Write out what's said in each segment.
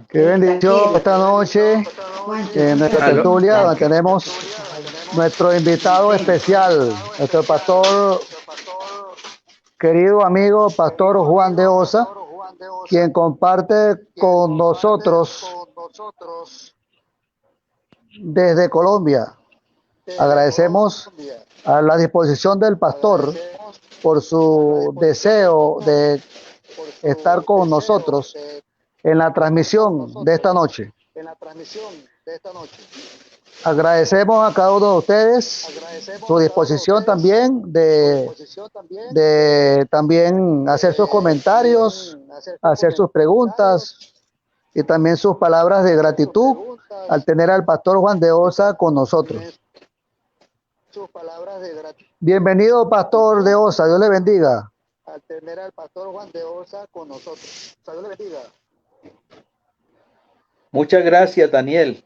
Qué bendición esta noche en nuestra Aló. tertulia, donde tenemos nuestro invitado especial, nuestro pastor, querido amigo, Pastor Juan de Osa, quien comparte con nosotros desde Colombia. Agradecemos a la disposición del pastor por su deseo de estar con nosotros en la transmisión de esta noche. Agradecemos a cada uno de ustedes su disposición también de también hacer sus comentarios, hacer sus preguntas y también sus palabras de gratitud al tener al pastor Juan de Osa con nosotros. Bienvenido, pastor de Osa, Dios le bendiga. Al tener al pastor Juan de Osa con nosotros. Dios le bendiga. Muchas gracias, Daniel.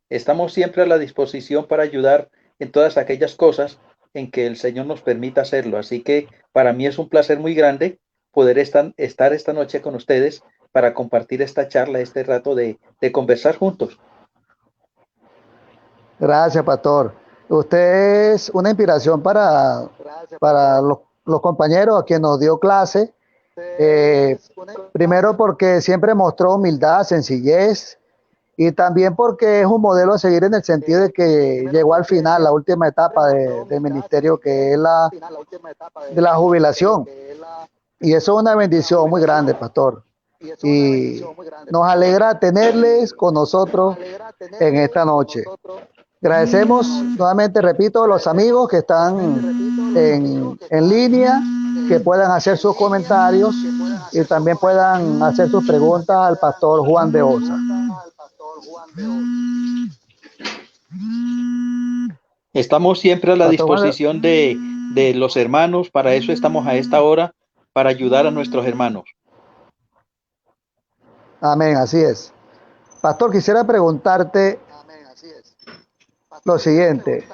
Estamos siempre a la disposición para ayudar en todas aquellas cosas en que el Señor nos permita hacerlo. Así que para mí es un placer muy grande poder estar esta noche con ustedes para compartir esta charla, este rato de conversar juntos. Gracias, pastor. Usted es una inspiración para los compañeros a quien nos dio clase. Primero porque siempre mostró humildad, sencillez, y también porque es un modelo a seguir en el sentido de que llegó al final, la última etapa del ministerio, que es de la jubilación. Y eso es una bendición muy grande, pastor. Y nos alegra tenerles con nosotros en esta noche. Agradecemos nuevamente, repito, a los amigos que están en línea, que puedan hacer sus comentarios y también puedan hacer sus preguntas al pastor Juan de Osa. Estamos siempre a la disposición de los hermanos, para eso estamos a esta hora, para ayudar a nuestros hermanos. Amén, así es. Pastor, quisiera preguntarte lo siguiente.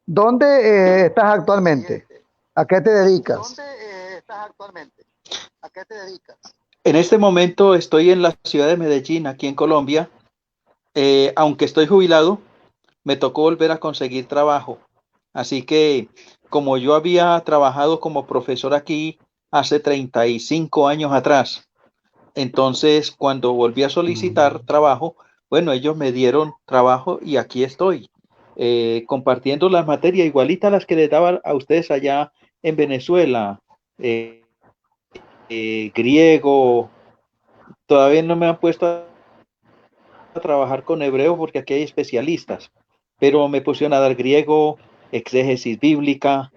¿Dónde estás actualmente? ¿A qué te dedicas? En este momento estoy en la ciudad de Medellín, aquí en Colombia. Aunque estoy jubilado, me tocó volver a conseguir trabajo. Así que como yo había trabajado como profesor aquí hace 35 años atrás, entonces cuando volví a solicitar trabajo, bueno, ellos me dieron trabajo y aquí estoy, compartiendo las materias igualitas a las que les daba a ustedes allá en Venezuela. Griego, todavía no me han puesto a trabajar con hebreo porque aquí hay especialistas, pero me pusieron a dar griego, exégesis bíblica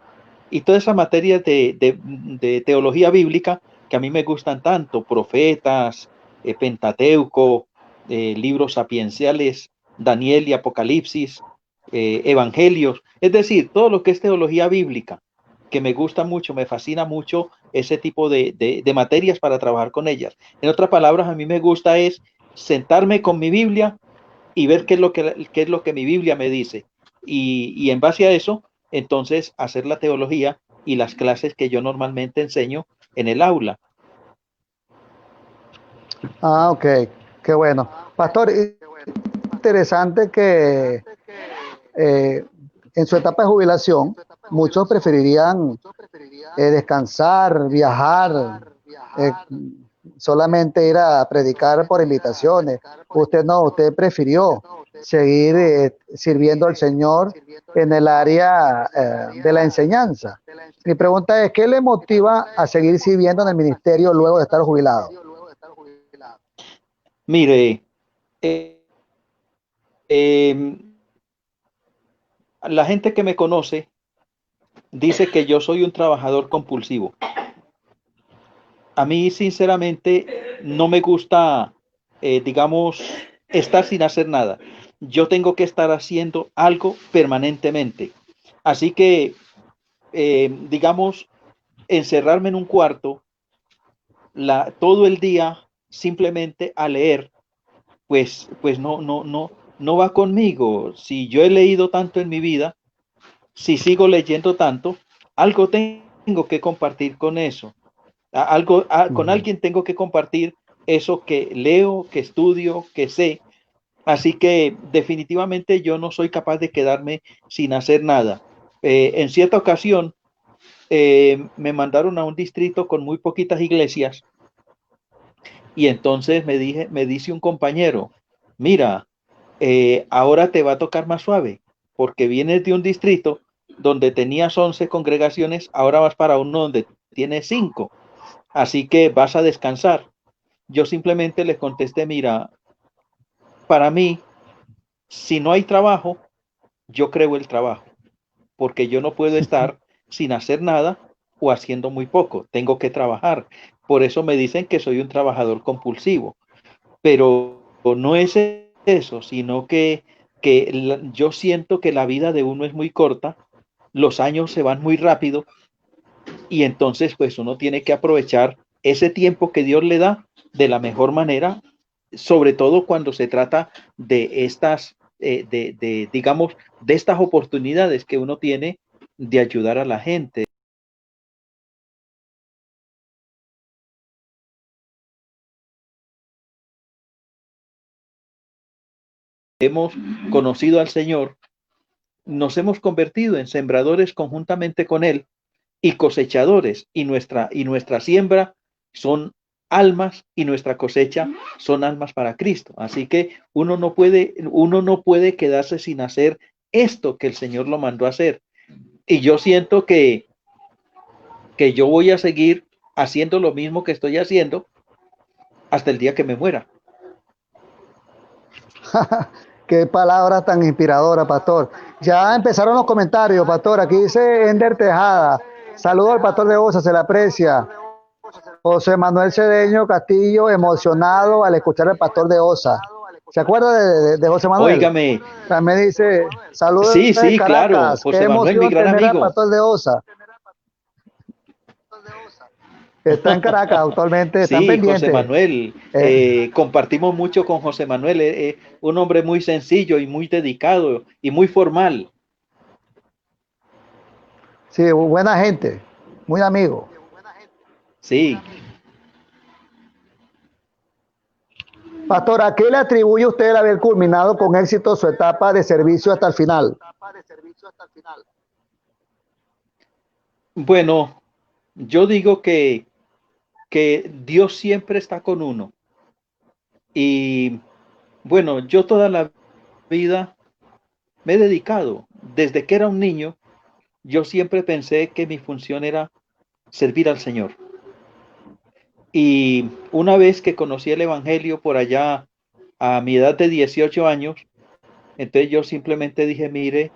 y todas esas materias de teología bíblica que a mí me gustan tanto, profetas, Pentateuco, libros sapienciales, Daniel y Apocalipsis, evangelios, es decir, todo lo que es teología bíblica, que me gusta mucho, me fascina mucho ese tipo de materias para trabajar con ellas. En otras palabras, a mí me gusta es sentarme con mi Biblia y ver qué es lo que mi Biblia me dice. Y en base a eso, entonces hacer la teología y las clases que yo normalmente enseño en el aula. Ah, ok, qué bueno. Pastor, interesante que en su etapa de jubilación muchos preferirían descansar, viajar, eh, solamente ir a predicar por invitaciones. Usted no, usted prefirió seguir sirviendo al Señor en el área de la enseñanza. Mi pregunta es, ¿qué le motiva a seguir sirviendo en el ministerio luego de estar jubilado? Mire, la gente que me conoce dice que yo soy un trabajador compulsivo. A mí, sinceramente, no me gusta, digamos, estar sin hacer nada. Yo tengo que estar haciendo algo permanentemente. Así que, digamos, encerrarme en un cuarto todo el día simplemente a leer, pues no va conmigo. Si yo he leído tanto en mi vida, si sigo leyendo tanto, algo tengo que compartir con eso. Con alguien tengo que compartir eso que leo, que estudio, que sé. Así que definitivamente yo no soy capaz de quedarme sin hacer nada. En cierta ocasión me mandaron a un distrito con muy poquitas iglesias y entonces me dice un compañero, mira, ahora te va a tocar más suave porque vienes de un distrito donde tenías 11 congregaciones, ahora vas para uno donde tienes 5. Así que vas a descansar. Yo simplemente les contesté, mira, para mí, si no hay trabajo, yo creo el trabajo, porque yo no puedo estar sin hacer nada o haciendo muy poco, tengo que trabajar. Por eso me dicen que soy un trabajador compulsivo, pero no es eso, sino que yo siento que la vida de uno es muy corta, los años se van muy rápido y entonces pues uno tiene que aprovechar ese tiempo que Dios le da de la mejor manera, sobre todo cuando se trata de estas, digamos, de estas oportunidades que uno tiene de ayudar a la gente. Hemos conocido al Señor, nos hemos convertido en sembradores conjuntamente con Él y cosechadores, y nuestra siembra son almas y nuestra cosecha son almas para Cristo. Así que uno no puede quedarse sin hacer esto que el Señor lo mandó a hacer. Y yo siento que yo voy a seguir haciendo lo mismo que estoy haciendo hasta el día que me muera. Qué palabra tan inspiradora, pastor. Ya empezaron los comentarios, pastor. Aquí dice Ender Tejada. Saludo al pastor de Osa, se le aprecia. José Manuel Cedeño Castillo, emocionado al escuchar al pastor de Osa. ¿Se acuerda de José Manuel? Óigame, También dice, saludos sí, de sí, claro, Caracas. Qué José Manuel, mi emoción gran tener al amigo. pastor de Osa. Está en Caracas actualmente, están Sí, José pendientes. Manuel, Eh, compartimos mucho con José Manuel, un hombre muy sencillo y muy dedicado y muy formal. sí, buena gente, muy amigo. Sí, Pastor, ¿a qué le atribuye usted el haber culminado con éxito su etapa de servicio hasta el final? bueno, yo digo que Dios siempre está con uno. Y bueno, yo toda la vida me he dedicado, desde que era un niño, yo siempre pensé que mi función era servir al Señor. Y una vez que conocí el Evangelio por allá a mi edad de 18 años, entonces yo simplemente dije, mire,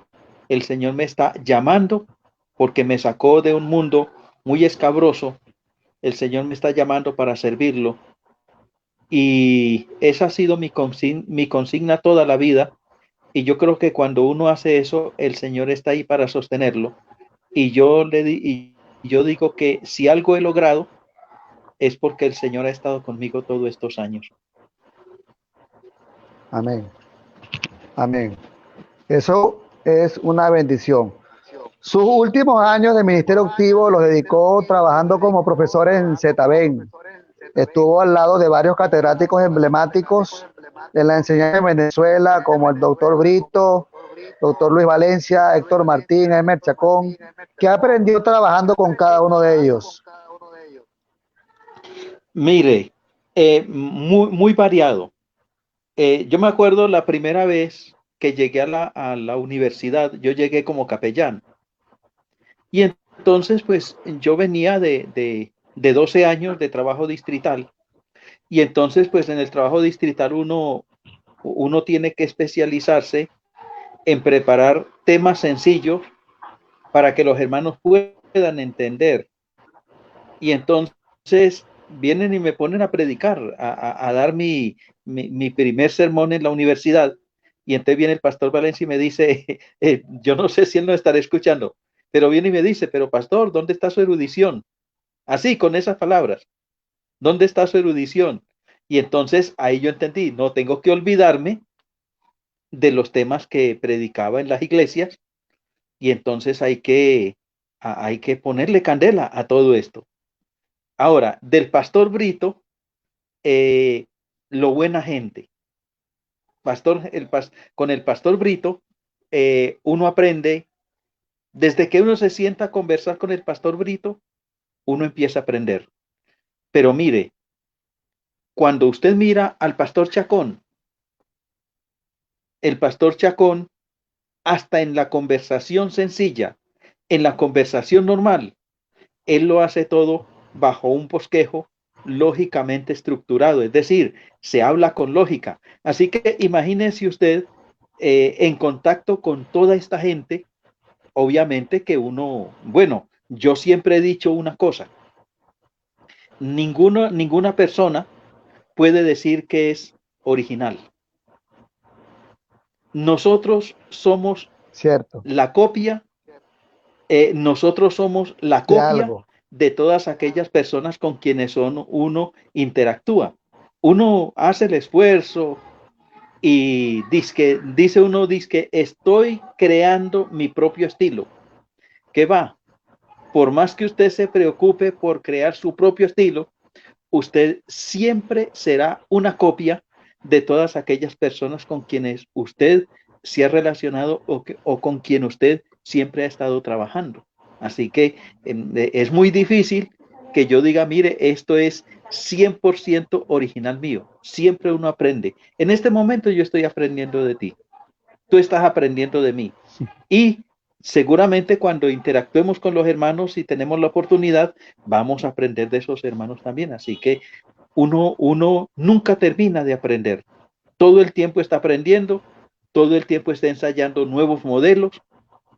el Señor me está llamando porque me sacó de un mundo muy escabroso. El Señor me está llamando para servirlo. Y esa ha sido mi consigna toda la vida. Y yo creo que cuando uno hace eso, el Señor está ahí para sostenerlo. Y yo digo que si algo he logrado es porque el Señor ha estado conmigo todos estos años. Amén, amén. Eso es una bendición. Sus últimos años de ministerio activo los dedicó trabajando como profesor en Zetabén. Estuvo al lado de varios catedráticos emblemáticos de la enseñanza en Venezuela, como el doctor Brito, doctor Luis Valencia, Héctor Martín, Emer Chacón, que aprendió trabajando con cada uno de ellos. Mire, muy, muy variado. Yo me acuerdo la primera vez que llegué a la universidad, yo llegué como capellán. Y entonces, pues yo venía de 12 años de trabajo distrital. Y entonces, pues en el trabajo distrital uno tiene que especializarse en preparar temas sencillos para que los hermanos puedan entender. Y entonces vienen y me ponen a predicar, a dar mi primer sermón en la universidad. Y entonces viene el pastor Valencia y me dice, yo no sé si él no estará escuchando, pero viene y me dice, pero pastor, ¿dónde está su erudición? Así, con esas palabras, ¿dónde está su erudición? Y entonces ahí yo entendí, no tengo que olvidarme de los temas que predicaba en las iglesias y entonces hay que ponerle candela a todo esto. Ahora, del pastor Brito, lo buena gente. Con el pastor Brito, uno aprende, desde que uno se sienta a conversar con el pastor Brito, uno empieza a aprender. Pero mire, cuando usted mira al pastor Chacón, el pastor Chacón, hasta en la conversación sencilla, en la conversación normal, él lo hace todo bajo un bosquejo lógicamente estructurado, es decir, se habla con lógica. Así que imagínese usted en contacto con toda esta gente, obviamente que uno, bueno, yo siempre he dicho una cosa, ninguna persona puede decir que es original. Nosotros somos Cierto, la copia, nosotros somos la de copia algo. de todas aquellas personas con quienes uno interactúa. Uno hace el esfuerzo y dice uno, estoy creando mi propio estilo. ¿Qué va? Por más que usted se preocupe por crear su propio estilo, usted siempre será una copia de todas aquellas personas con quienes usted se ha relacionado o con quien usted siempre ha estado trabajando. Así que es muy difícil que yo diga, mire, esto es 100% original mío. Siempre uno aprende. En este momento yo estoy aprendiendo de ti. Tú estás aprendiendo de mí. Y seguramente cuando interactuemos con los hermanos y tenemos la oportunidad, vamos a aprender de esos hermanos también. Así que uno nunca termina de aprender. Todo el tiempo está aprendiendo, todo el tiempo está ensayando nuevos modelos,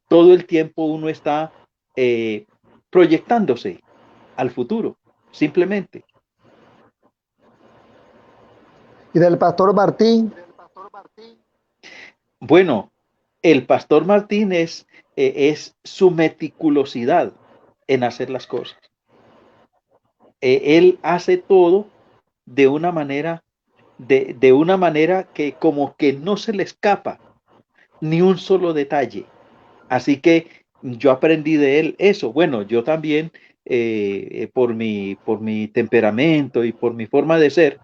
todo el tiempo uno está eh, proyectándose al futuro, simplemente. Y del pastor Martín, Bueno, el pastor Martín es su meticulosidad en hacer las cosas. Él hace todo de una manera, de una manera que como que no se le escapa ni un solo detalle. Así que yo aprendí de él eso. Bueno, yo también, por mi temperamento y por mi forma de ser,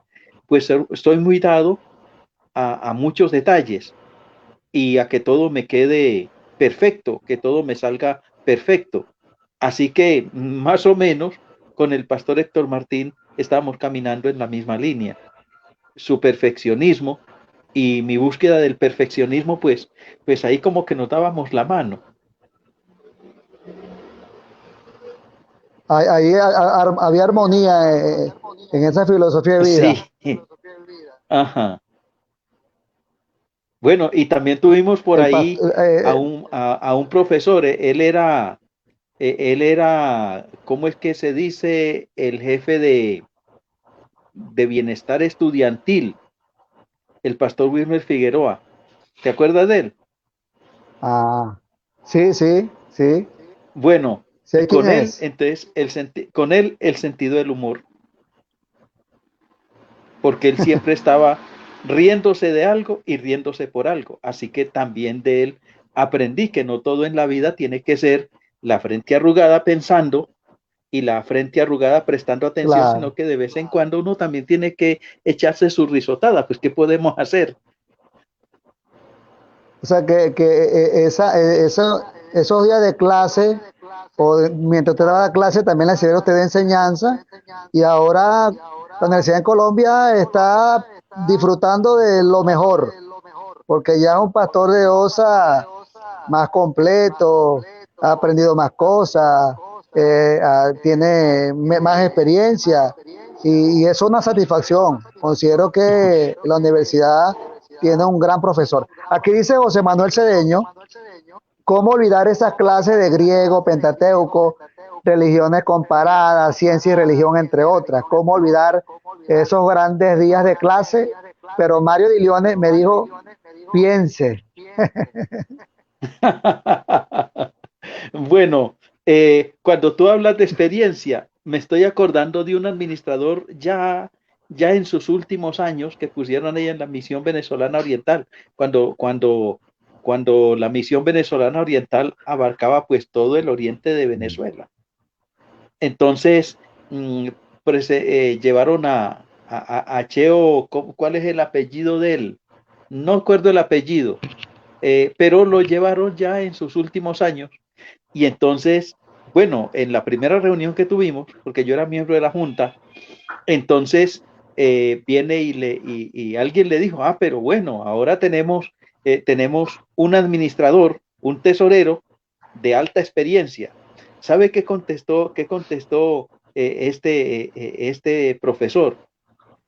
pues estoy muy dado a muchos detalles y a que todo me quede perfecto, que todo me salga perfecto. Así que más o menos con el pastor Héctor Martín estamos caminando en la misma línea. Su perfeccionismo y mi búsqueda del perfeccionismo, pues ahí como que nos dábamos la mano. ahí había armonía en esa filosofía de Sí, vida. ajá. Bueno, y también tuvimos por El ahí pastor, a un profesor, él era, ¿cómo es que se dice? El jefe de bienestar estudiantil, el pastor Wilmer Figueroa. ¿Te acuerdas de él? ah, sí, sí, sí, Bueno, sé quién con él, es. entonces, con él el sentido del humor, porque él siempre estaba riéndose de algo y riéndose por algo. Así que también de él aprendí que no todo en la vida tiene que ser la frente arrugada pensando y la frente arrugada prestando atención, sino Claro. que de vez en cuando uno también tiene que echarse su risotada. Pues, ¿qué podemos hacer? O sea, esos días de clase, mientras usted daba la clase, también le sirvió a usted de enseñanza. Y ahora la Universidad en Colombia está disfrutando de lo mejor, porque ya es un pastor de OSA más completo, ha aprendido más cosas, tiene más experiencia y es una satisfacción. Considero que la universidad tiene un gran profesor. Aquí dice José Manuel Cedeño, ¿cómo olvidar esas clases de griego, pentateuco, religiones comparadas, ciencia y religión, entre otras? ¿Cómo olvidar esos grandes días de clase? Pero Mario Di Leone me dijo, piense. Bueno, cuando tú hablas de experiencia, me estoy acordando de un administrador ya en sus últimos años que pusieron ahí en la misión venezolana oriental, cuando la misión venezolana oriental abarcaba pues todo el oriente de Venezuela. Entonces, llevaron a Cheo, ¿cuál es el apellido de él? No recuerdo el apellido, pero lo llevaron ya en sus últimos años. Y entonces, bueno, en la primera reunión que tuvimos, porque yo era miembro de la junta, entonces viene y alguien le dijo, pero bueno, ahora tenemos un administrador, un tesorero de alta experiencia. ¿Sabe qué contestó este profesor?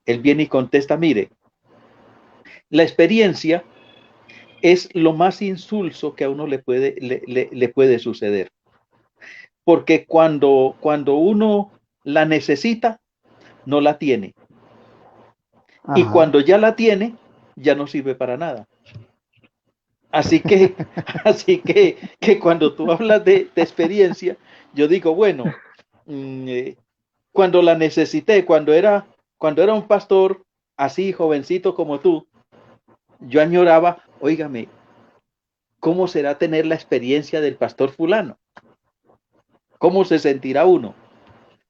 Él viene y contesta, mire, la experiencia es lo más insulso que a uno le puede suceder. Porque cuando uno la necesita, no la tiene. Y Ajá. cuando ya la tiene, ya no sirve para nada. Así que, así que cuando tú hablas de experiencia, yo digo, bueno, cuando la necesité, cuando era un pastor así jovencito como tú, yo añoraba, óigame, ¿cómo será tener la experiencia del pastor fulano? ¿Cómo se sentirá uno?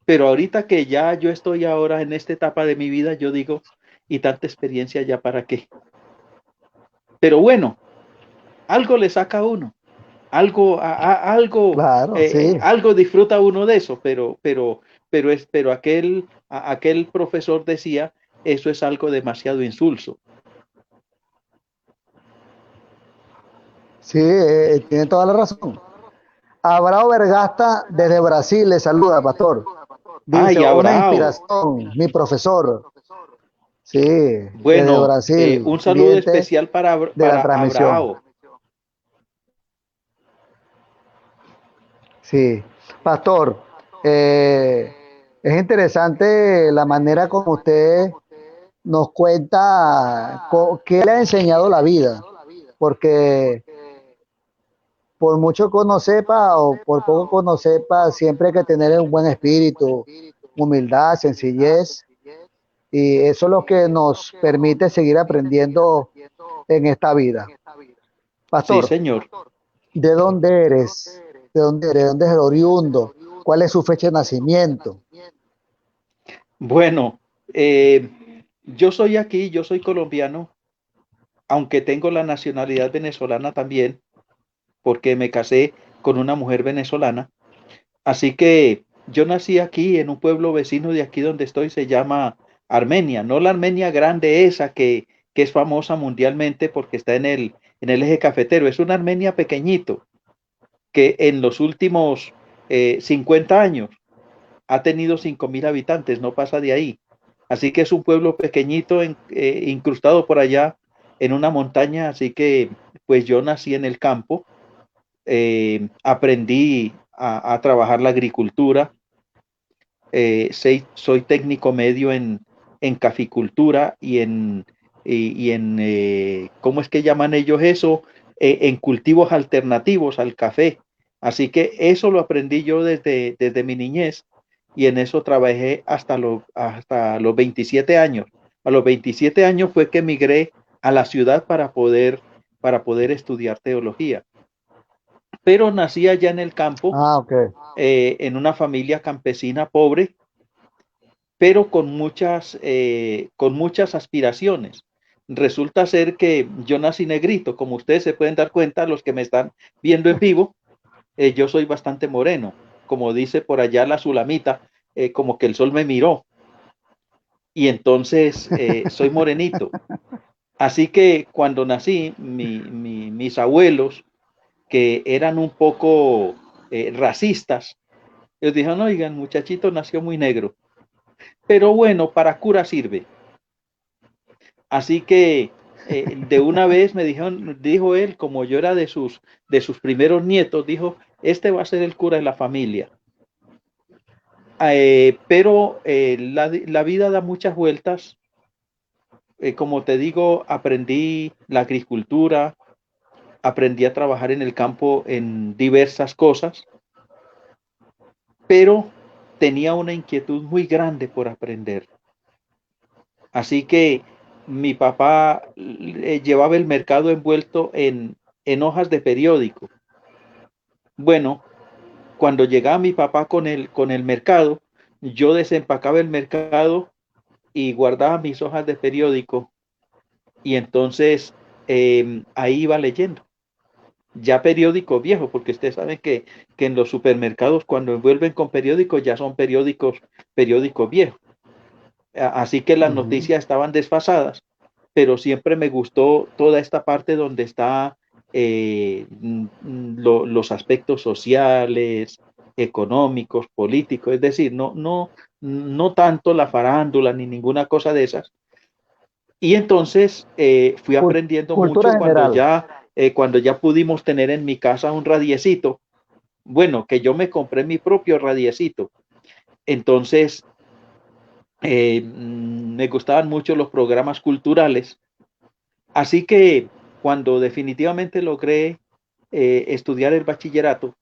Pero ahorita que ya yo estoy ahora en esta etapa de mi vida, yo digo, ¿y tanta experiencia ya para qué? Pero bueno, algo le saca a uno, Claro, sí. algo disfruta uno de eso, pero aquel profesor decía, eso es algo demasiado insulso. Sí, tiene toda la razón. Abrao Vergasta desde Brasil le saluda, pastor. Dice, Ay, una Abrao. inspiración, mi profesor. Sí, desde Bueno, Brasil, un saludo cliente especial de la para transmisión. Abrao. Sí, pastor, es interesante la manera como usted nos cuenta qué le ha enseñado la vida, porque por mucho que uno sepa o por poco que uno sepa, siempre hay que tener un buen espíritu, humildad, sencillez, y eso es lo que nos permite seguir aprendiendo en esta vida. Sí, Pastor, señor. ¿de dónde eres? ¿De dónde eres? ¿De dónde es el oriundo? ¿Cuál es su fecha de nacimiento? Bueno, yo soy aquí, yo soy colombiano, aunque tengo la nacionalidad venezolana también, porque me casé con una mujer venezolana. Así que yo nací aquí en un pueblo vecino de aquí donde estoy, se llama Armenia, no la Armenia grande esa que es famosa mundialmente porque está en el eje cafetero, es una Armenia pequeñito que en los últimos 50 años ha tenido 5.000 habitantes, no pasa de ahí. Así que es un pueblo pequeñito incrustado por allá en una montaña, así que pues yo nací en el campo, aprendí a trabajar la agricultura, soy técnico medio en caficultura y en ¿cómo es que llaman ellos eso? En cultivos alternativos al café. Así que eso lo aprendí yo desde mi niñez y en eso trabajé hasta los 27 años. A los 27 años fue que emigré a la ciudad para poder estudiar teología. Pero nací allá en el campo, Ah, ok. en una familia campesina pobre, pero con muchas aspiraciones. Resulta ser que yo nací negrito, como ustedes se pueden dar cuenta, los que me están viendo en vivo, yo soy bastante moreno, como dice por allá la Sulamita, como que el sol me miró, y entonces soy morenito. Así que cuando nací, mis abuelos, que eran un poco racistas, ellos dijeron, oigan, muchachito nació muy negro, pero bueno, para cura sirve. Así que de una vez dijo él, como yo era de sus primeros nietos, dijo, este va a ser el cura de la familia. Pero la vida da muchas vueltas. Como te digo, aprendí la agricultura, aprendí a trabajar en el campo en diversas cosas, pero tenía una inquietud muy grande por aprender. Así que mi papá llevaba el mercado envuelto en hojas de periódico. Bueno, cuando llegaba mi papá con el mercado, yo desempacaba el mercado y guardaba mis hojas de periódico y entonces ahí iba leyendo. Ya periódico viejo, porque ustedes saben que en los supermercados cuando envuelven con periódicos ya son periódicos viejos. Así que las Ujú. noticias estaban desfasadas, pero siempre me gustó toda esta parte donde está los aspectos sociales, económicos, políticos, es decir, no tanto la farándula ni ninguna cosa de esas. Y entonces fui aprendiendo Cultura mucho general. cuando ya pudimos tener en mi casa un radiecito. Bueno, que yo me compré mi propio radiecito. Entonces, me gustaban mucho los programas culturales. Así que cuando definitivamente logré estudiar el bachillerato,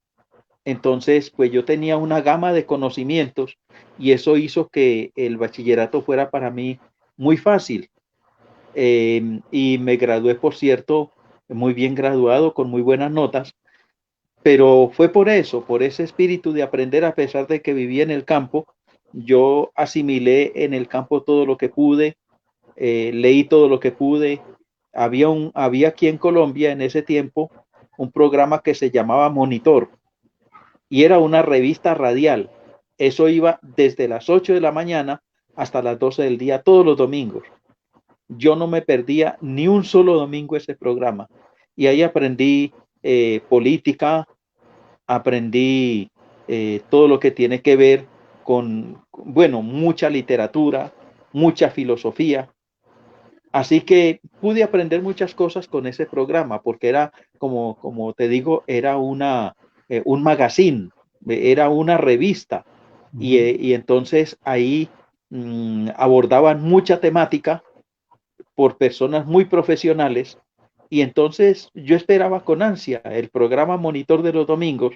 entonces pues yo tenía una gama de conocimientos y eso hizo que el bachillerato fuera para mí muy fácil. Y me gradué, por cierto, muy bien graduado, con muy buenas notas, pero fue por eso, por ese espíritu de aprender a pesar de que vivía en el campo. Yo asimilé en el campo todo lo que pude, leí todo lo que pude. Había aquí en Colombia en ese tiempo un programa que se llamaba Monitor y era una revista radial. Eso iba desde las 8 de la mañana hasta las 12 del día todos los domingos. Yo no me perdía ni un solo domingo ese programa. Y ahí aprendí política, aprendí todo lo que tiene que ver bueno, mucha literatura, mucha filosofía. Así que pude aprender muchas cosas con ese programa, porque era, como te digo, era un magazine, era una revista. Ujú. Y entonces ahí abordaban mucha temática por personas muy profesionales. Y entonces yo esperaba con ansia el programa Monitor de los domingos.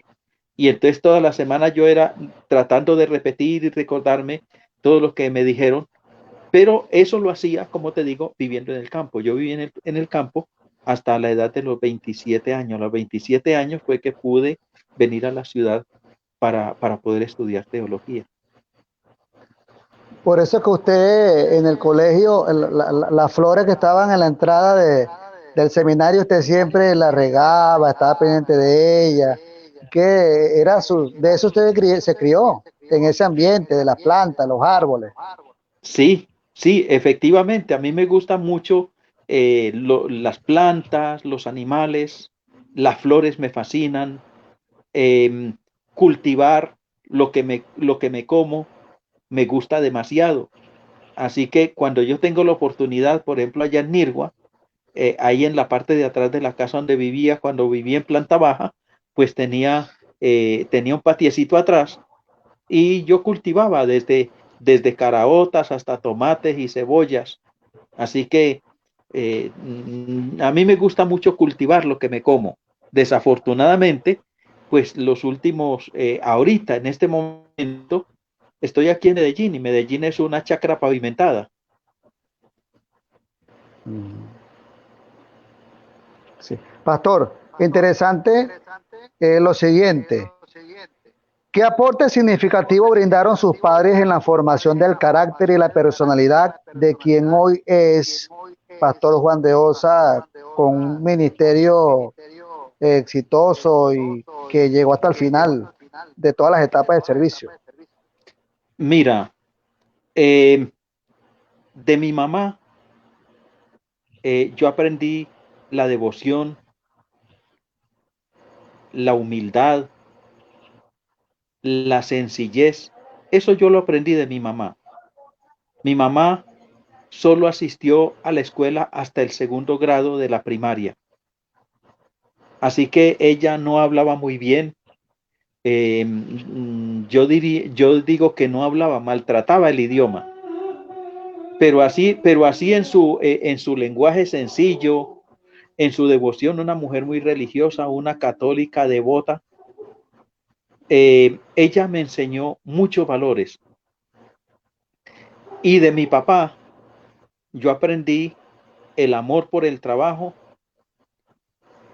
Y entonces toda la semana yo era tratando de repetir y recordarme todo lo que me dijeron, pero eso lo hacía, como te digo, viviendo en el campo. Yo viví en el campo hasta la edad de los 27 años. A los 27 años fue que pude venir a la ciudad para poder estudiar teología. Por eso es que usted en el colegio, las flores que estaban en la entrada del seminario, usted siempre la regaba, estaba pendiente de ella, que era de eso usted se crió, en ese ambiente, de las plantas, los árboles. Sí, sí, efectivamente. A mí me gustan mucho las plantas, los animales, las flores me fascinan, eh, cultivar lo que me como me gusta demasiado. Así que cuando yo tengo la oportunidad, por ejemplo, allá en Nirgua, ahí en la parte de atrás de la casa donde vivía, cuando vivía en planta baja, pues tenía un patiecito atrás y yo cultivaba desde caraotas hasta tomates y cebollas. Así que a mí me gusta mucho cultivar lo que me como. Desafortunadamente, pues ahorita, en este momento, estoy aquí en Medellín y Medellín es una chacra pavimentada. Mm, sí. Pastor, interesante lo siguiente. ¿Qué aporte significativo brindaron sus padres en la formación del carácter y la personalidad de quien hoy es Pastor Juan de Osa, con un ministerio exitoso y que llegó hasta el final de todas las etapas de servicio? Mira, eh, de mi mamá yo aprendí la devoción, la humildad, la sencillez. Eso yo lo aprendí de mi mamá. Mi mamá solo asistió a la escuela hasta el segundo grado de la primaria. Así que ella no hablaba muy bien. Yo digo que no hablaba, maltrataba el idioma, pero así en su lenguaje sencillo, en su devoción, una mujer muy religiosa, una católica devota. Ella me enseñó muchos valores. Y de mi papá, yo aprendí el amor por el trabajo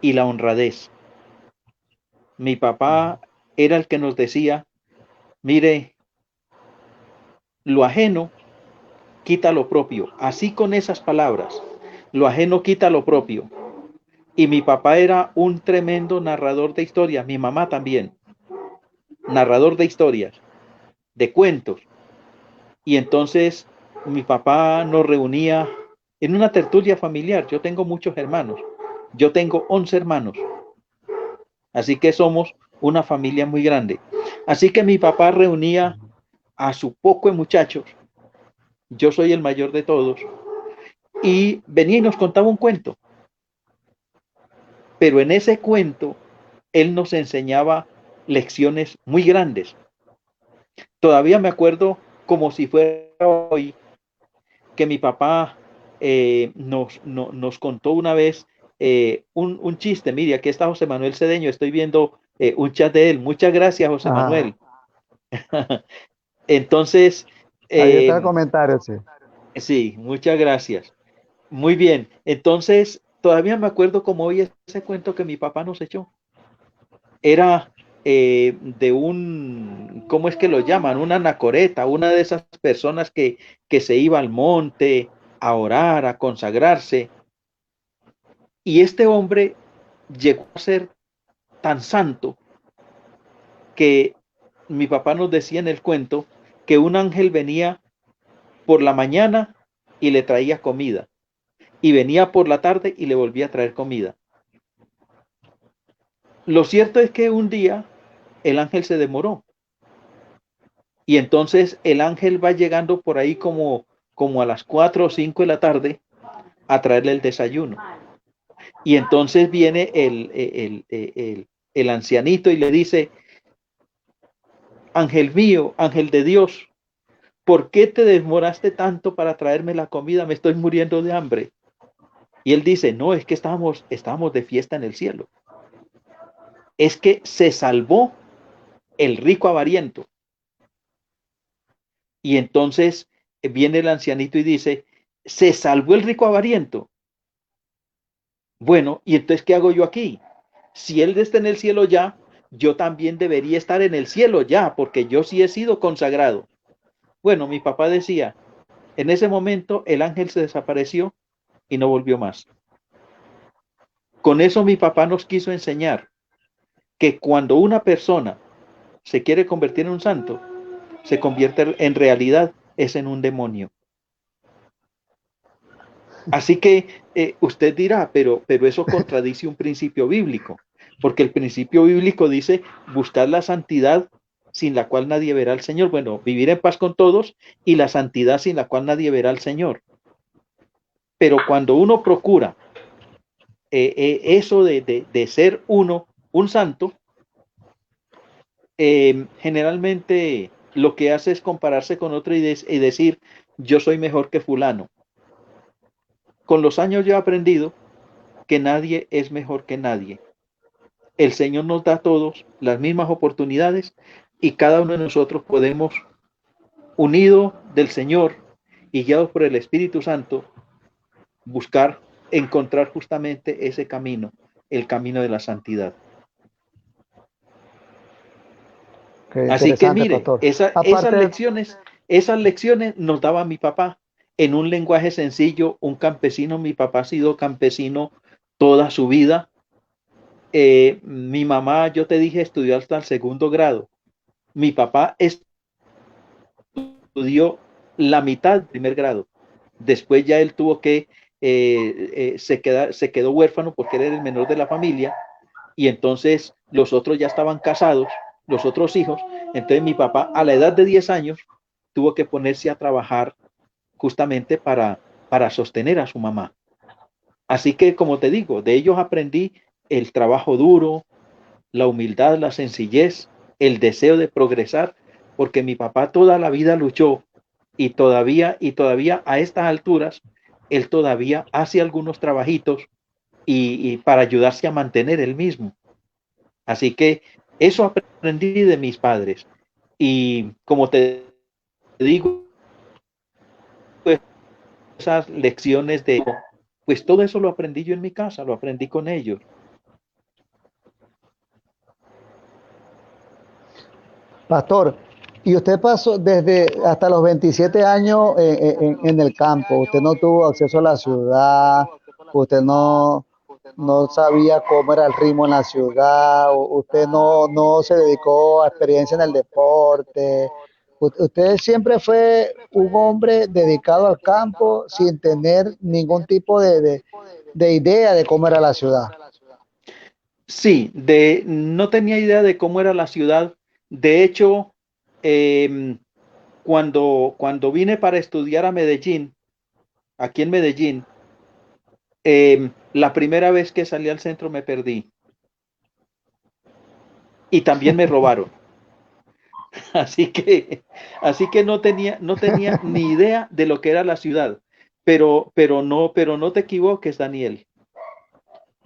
y la honradez. Mi papá era el que nos decía, mire, lo ajeno quita lo propio. Así con esas palabras, lo ajeno quita lo propio. Y mi papá era un tremendo narrador de historias, mi mamá también, narrador de historias, de cuentos. Y entonces mi papá nos reunía en una tertulia familiar. Yo tengo muchos hermanos. Yo tengo 11 hermanos. Así que somos una familia muy grande. Así que mi papá reunía a su poco de muchachos. Yo soy el mayor de todos. Y venía y nos contaba un cuento. Pero en ese cuento, él nos enseñaba lecciones muy grandes. Todavía me acuerdo como si fuera hoy que mi papá nos contó una vez un chiste. Mire, aquí está José Manuel Cedeño, estoy viendo un chat de él. Muchas gracias, José Ajá. Manuel. Entonces, Ahí está el eh, comentario, sí. sí, muchas gracias. Muy bien. Entonces, todavía me acuerdo como hoy ese cuento que mi papá nos echó. Era de un, ¿cómo es que lo llaman? Una anacoreta, una de esas personas que se iba al monte a orar, a consagrarse. Y este hombre llegó a ser tan santo que mi papá nos decía en el cuento que un ángel venía por la mañana y le traía comida. Y venía por la tarde y le volvía a traer comida. Lo cierto es que un día el ángel se demoró. Y entonces el ángel va llegando por ahí como a las 4 o 5 de la tarde a traerle el desayuno. Y entonces viene el ancianito y le dice, ángel mío, ángel de Dios, ¿por qué te demoraste tanto para traerme la comida? Me estoy muriendo de hambre. Y él dice, no, es que estábamos de fiesta en el cielo. Es que se salvó el rico avariento. Y entonces viene el ancianito y dice, se salvó el rico avariento. Bueno, ¿y entonces qué hago yo aquí? Si él está en el cielo ya, yo también debería estar en el cielo ya, porque yo sí he sido consagrado. Bueno, mi papá decía, en ese momento el ángel se desapareció y no volvió más. Con eso mi papá nos quiso enseñar que cuando una persona se quiere convertir en un santo, se convierte en realidad es en un demonio. Así que usted dirá, pero eso contradice un principio bíblico, porque el principio bíblico dice buscar la santidad sin la cual nadie verá al Señor. Bueno, vivir en paz con todos y la santidad sin la cual nadie verá al Señor. Pero cuando uno procura eso de ser uno, un santo, generalmente lo que hace es compararse con otro y decir, yo soy mejor que fulano. Con los años yo he aprendido que nadie es mejor que nadie. El Señor nos da a todos las mismas oportunidades y cada uno de nosotros podemos, unido del Señor y guiados por el Espíritu Santo, buscar encontrar justamente ese camino, el camino de la santidad. Qué Así que interesante, mire, pastor. Aparte, esas lecciones nos daba mi papá en un lenguaje sencillo, un campesino. Mi papá ha sido campesino toda su vida. Mi mamá, yo te dije, estudió hasta el segundo grado. Mi papá estudió la mitad del primer grado. Después ya él tuvo que, se quedó huérfano porque era el menor de la familia y entonces los otros ya estaban casados, los otros hijos. Entonces mi papá a la edad de 10 años tuvo que ponerse a trabajar justamente para sostener a su mamá. Así que, como te digo, de ellos aprendí el trabajo duro, la humildad, la sencillez, el deseo de progresar, porque mi papá toda la vida luchó y todavía a estas alturas, él todavía hace algunos trabajitos y para ayudarse a mantener él mismo. Así que eso aprendí de mis padres. Y como te digo, pues, esas lecciones pues todo eso lo aprendí yo en mi casa, lo aprendí con ellos. pastor, Y usted pasó desde hasta los 27 años en el campo. Usted no tuvo acceso a la ciudad, usted no sabía cómo era el ritmo en la ciudad, usted no se dedicó a experiencia en el deporte. Usted siempre fue un hombre dedicado al campo sin tener ningún tipo de idea de cómo era la ciudad. Sí, no tenía idea de cómo era la ciudad. De hecho, em, cuando vine para estudiar a Medellín, aquí en Medellín, la primera vez que salí al centro me perdí y también me robaron. Así que, así que no tenía ni idea de lo que era la ciudad. Pero no te equivoques, Daniel.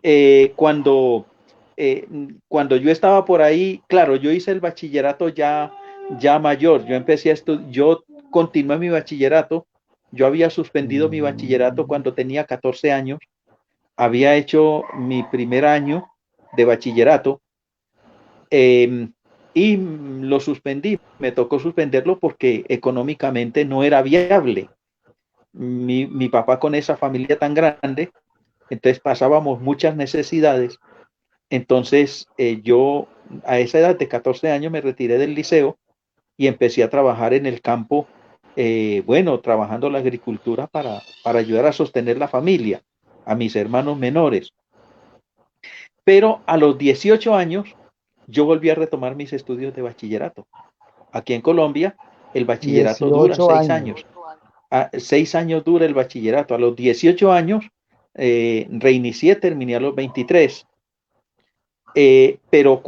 Eh, cuando, cuando yo estaba por ahí, claro, yo hice el bachillerato ya mayor. Yo continué mi bachillerato. Yo había suspendido mi bachillerato cuando tenía 14 años. Había hecho mi primer año de bachillerato. eh, y lo suspendí. Me tocó suspenderlo porque económicamente no era viable. Mi papá con esa familia tan grande, entonces pasábamos muchas necesidades. Entonces yo a esa edad de 14 años me retiré del liceo y empecé a trabajar en el campo, bueno, trabajando la agricultura para ayudar a sostener la familia, a mis hermanos menores. Pero a los 18 años yo volví a retomar mis estudios de bachillerato. Aquí en Colombia el bachillerato dura 18 seis años. años. 6 años dura el bachillerato. A los 18 años reinicié, terminé a los 23. Pero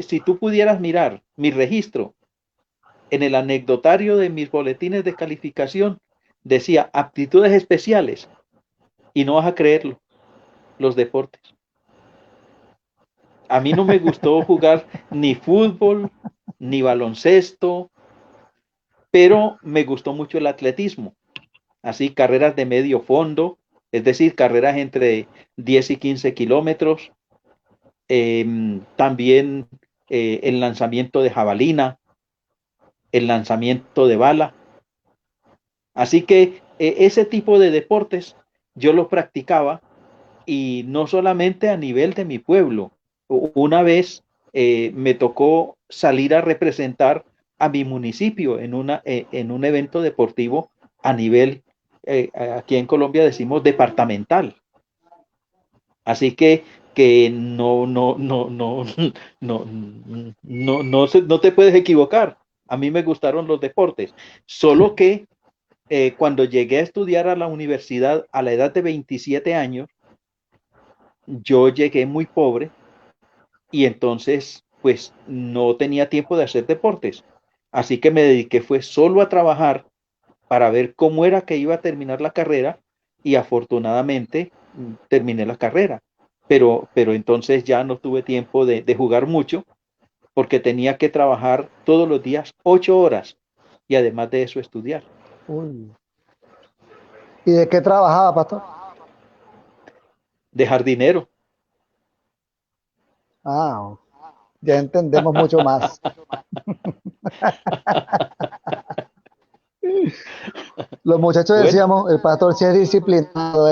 si tú pudieras mirar mi registro en el anecdotario de mis boletines de calificación, decía aptitudes especiales y no vas a creerlo, los deportes. A mí no me gustó jugar ni fútbol, ni baloncesto, pero me gustó mucho el atletismo. Así, carreras de medio fondo, es decir, carreras entre 10 y 15 kilómetros. También el lanzamiento de jabalina, el lanzamiento de bala. Así que ese tipo de deportes yo los practicaba y no solamente a nivel de mi pueblo. Una vez me tocó salir a representar a mi municipio en un evento deportivo a nivel, aquí en Colombia decimos departamental. Así que no te puedes equivocar. A mí me gustaron los deportes, solo que cuando llegué a estudiar a la universidad a la edad de 27 años, yo llegué muy pobre y entonces pues no tenía tiempo de hacer deportes. Así que me dediqué fue solo a trabajar para ver cómo era que iba a terminar la carrera y afortunadamente terminé la carrera. Pero entonces ya no tuve tiempo de jugar mucho porque tenía que trabajar todos los días 8 horas y además de eso estudiar. Uy. ¿Y de qué trabajaba, pastor? De jardinero. Ah, ya entendemos mucho más. Los muchachos Bueno, decíamos, el pastor sí es disciplinado,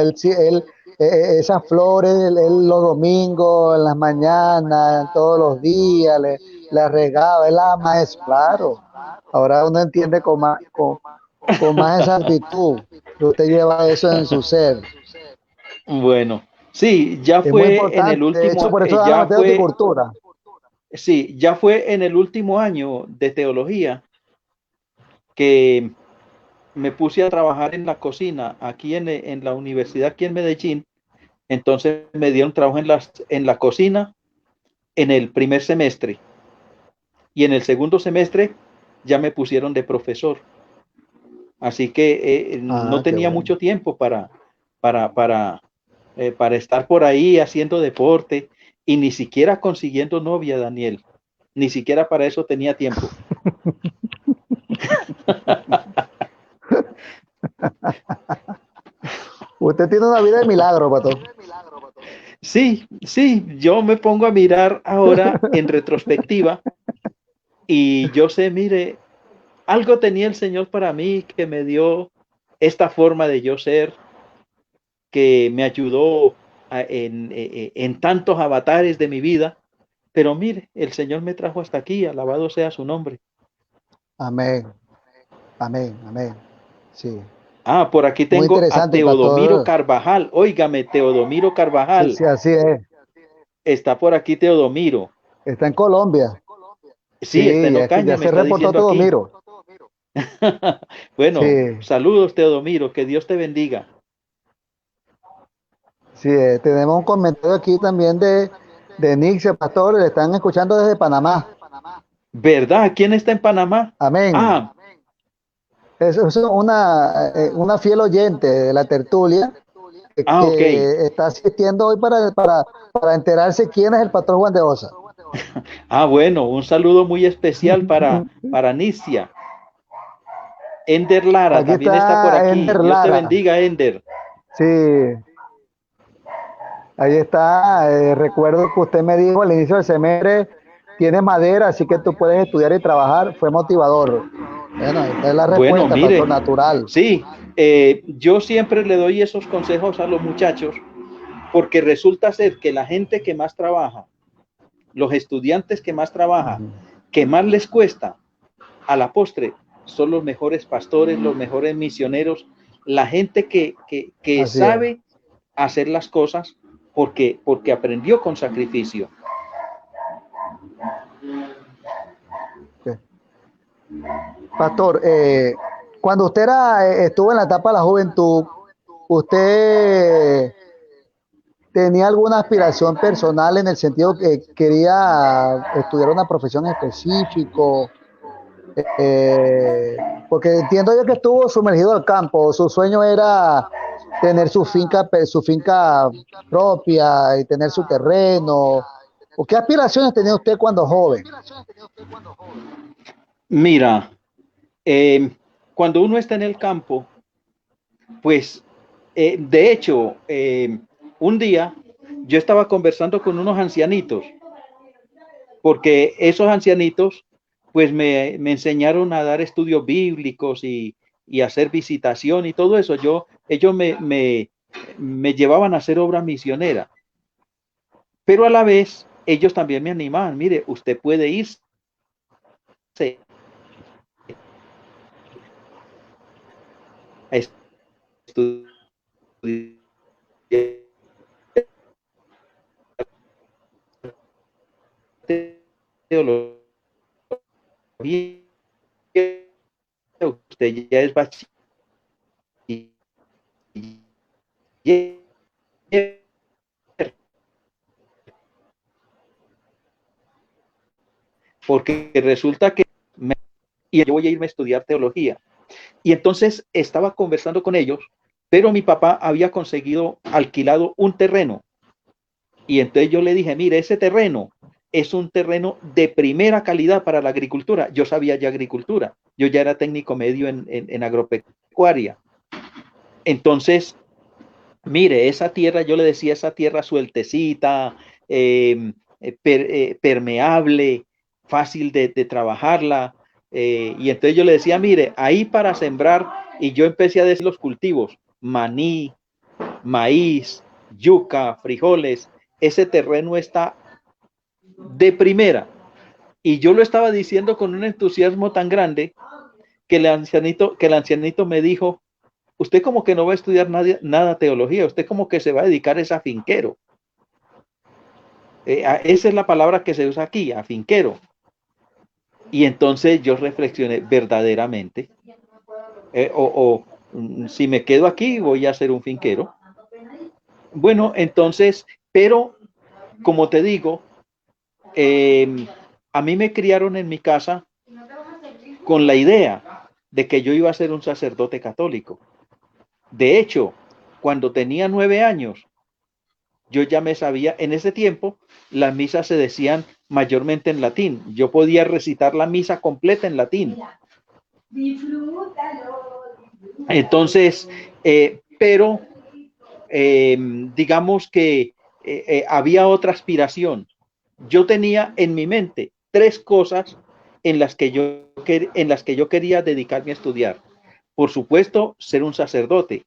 esas flores, él los domingos, en las mañanas, todos los días, le regaba, él ama eso, claro. Ahora uno entiende con más exactitud que usted lleva eso en su ser. bueno, sí, ya Es muy fue en el importante, de hecho, último, por eso dan la materia de horticultura. sí, ya fue en el último año de teología que me puse a trabajar en la cocina aquí en la universidad aquí en Medellín. Entonces me dieron trabajo en la cocina en el primer semestre y en el segundo semestre ya me pusieron de profesor. Así que no Ah, qué tenía bueno. mucho tiempo para, para, para estar por ahí haciendo deporte y ni siquiera consiguiendo novia, Daniel. Ni siquiera para eso tenía tiempo. Usted tiene una vida de milagro, pastor. Sí, sí, yo me pongo a mirar ahora en retrospectiva y yo sé, mire, algo tenía el Señor para mí que me dio esta forma de yo ser, que me ayudó en tantos avatares de mi vida. Pero mire, el Señor me trajo hasta aquí, alabado sea su nombre. Amén, amén, amén. Sí, Ah, por aquí muy tengo a interesante, Teodomiro pastor. Carvajal. Óigame, Teodomiro Sí, Carvajal. sí, así es. Está por aquí Teodomiro. Está en Colombia. Sí, está en Sí, Ocaña, ya me se está reportó diciendo todo, aquí. miro. Sí, Bueno, saludos, Teodomiro, que Dios te bendiga. sí, tenemos un comentario aquí también de Nixie, pastor, le están escuchando desde Panamá. ¿Verdad? ¿Quién está en Panamá? Amén. Ah, Es una fiel oyente de la tertulia ok. que está asistiendo hoy para enterarse quién es el pastor Juan de Osa. Ah, bueno, un saludo muy especial para Nicia. Ender Lara Aquí también está por está aquí. Ender Dios te Lara. bendiga, Ender. Sí, ahí está. Recuerdo que usted me dijo al inicio del semestre, tienes madera, así que tú puedes estudiar y trabajar. Fue motivador. Bueno, esta es la Bueno, respuesta, mire, pastor, natural. sí, yo siempre le doy esos consejos a los muchachos porque resulta ser que la gente que más trabaja, los estudiantes que más trabaja, Ujú. que más les cuesta, a la postre, son los mejores pastores, los mejores misioneros, la gente que Así es. sabe hacer las cosas porque aprendió con sacrificio. Sí. Pastor, cuando usted estuvo en la etapa de la juventud, ¿usted tenía alguna aspiración personal en el sentido que quería estudiar una profesión específico? Porque entiendo yo que estuvo sumergido al campo, su sueño era tener su finca propia y tener su terreno. ¿O qué aspiraciones tenía usted cuando joven? Mira, cuando uno está en el campo, pues de hecho, un día yo estaba conversando con unos ancianitos, porque esos ancianitos pues me enseñaron a dar estudios bíblicos y hacer visitación y todo eso. Ellos me llevaban a hacer obra misionera, pero a la vez ellos también me animaban. Mire, usted puede irse a estudiar teología, usted ya es bachiller, porque resulta que y yo voy a irme a estudiar teología. Y entonces estaba conversando con ellos, pero mi papá había conseguido alquilado un terreno. Y entonces yo le dije, mire, ese terreno es un terreno de primera calidad para la agricultura. Yo sabía ya agricultura, yo ya era técnico medio en agropecuaria. Entonces, mire, esa tierra, yo le decía, esa tierra sueltecita, permeable, fácil de trabajarla. Y entonces yo le decía, mire, ahí para sembrar, y yo empecé a decir los cultivos, maní, maíz, yuca, frijoles, ese terreno está de primera. Y yo lo estaba diciendo con un entusiasmo tan grande que el ancianito me dijo, usted como que no va a estudiar nada teología, usted como que se va a dedicar a finquero. Esa es la palabra que se usa aquí, a finquero. Y entonces yo reflexioné verdaderamente, si me quedo aquí voy a ser un finquero. Bueno, entonces, pero como te digo, a mí me criaron en mi casa con la idea de que yo iba a ser un sacerdote católico. De hecho, cuando tenía 9 años, yo ya me sabía, en ese tiempo, las misas se decían mayormente en latín. Yo podía recitar la misa completa en latín. Entonces, pero digamos que había otra aspiración. Yo tenía en mi mente tres cosas en las que yo quería dedicarme a estudiar. Por supuesto, ser un sacerdote.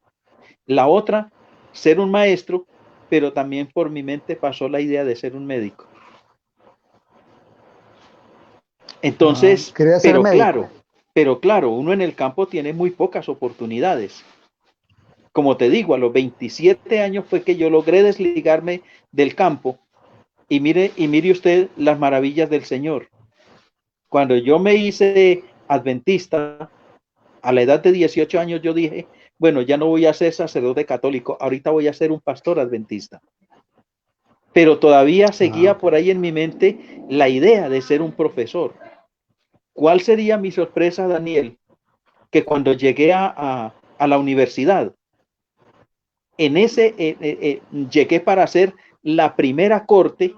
La otra, ser un maestro, pero también por mi mente pasó la idea de ser un médico. Entonces, Quería ser médico. pero claro, uno en el campo tiene muy pocas oportunidades. Como te digo, a los 27 años fue que yo logré desligarme del campo y mire usted las maravillas del Señor. Cuando yo me hice adventista, a la edad de 18 años yo dije, bueno, ya no voy a ser sacerdote católico, ahorita voy a ser un pastor adventista. Pero todavía seguía por ahí en mi mente la idea de ser un profesor. ¿Cuál sería mi sorpresa, Daniel? Que cuando llegué a la universidad, llegué para hacer la primera corte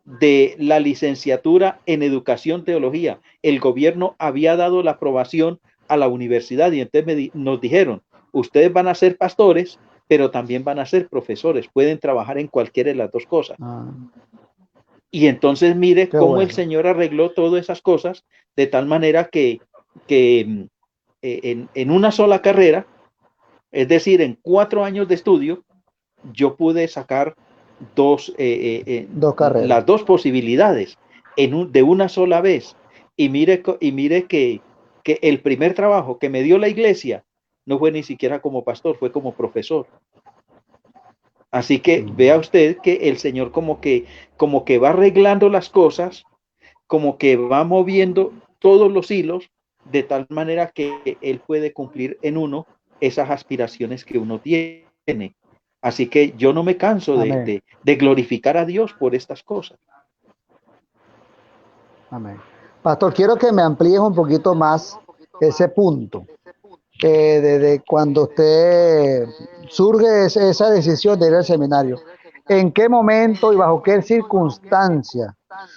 de la licenciatura en educación teología. El gobierno había dado la aprobación a la universidad y entonces nos dijeron, ustedes van a ser pastores, pero también van a ser profesores, pueden trabajar en cualquiera de las dos cosas. Y entonces mire cómo el Señor arregló todas esas cosas de tal manera que en una sola carrera, es decir, en 4 años de estudio, yo pude sacar Dos carreras. las dos posibilidades de una sola vez. Y mire que el primer trabajo que me dio la iglesia no fue ni siquiera como pastor, fue como profesor. Así que vea usted que el Señor como que va arreglando las cosas, como que va moviendo todos los hilos de tal manera que Él puede cumplir en uno esas aspiraciones que uno tiene. Así que yo no me canso de glorificar a Dios por estas cosas. Amén. Pastor, quiero que me amplíes un poquito más ese punto. De cuando usted surge esa decisión de ir al seminario, ¿en qué momento y bajo qué circunstancia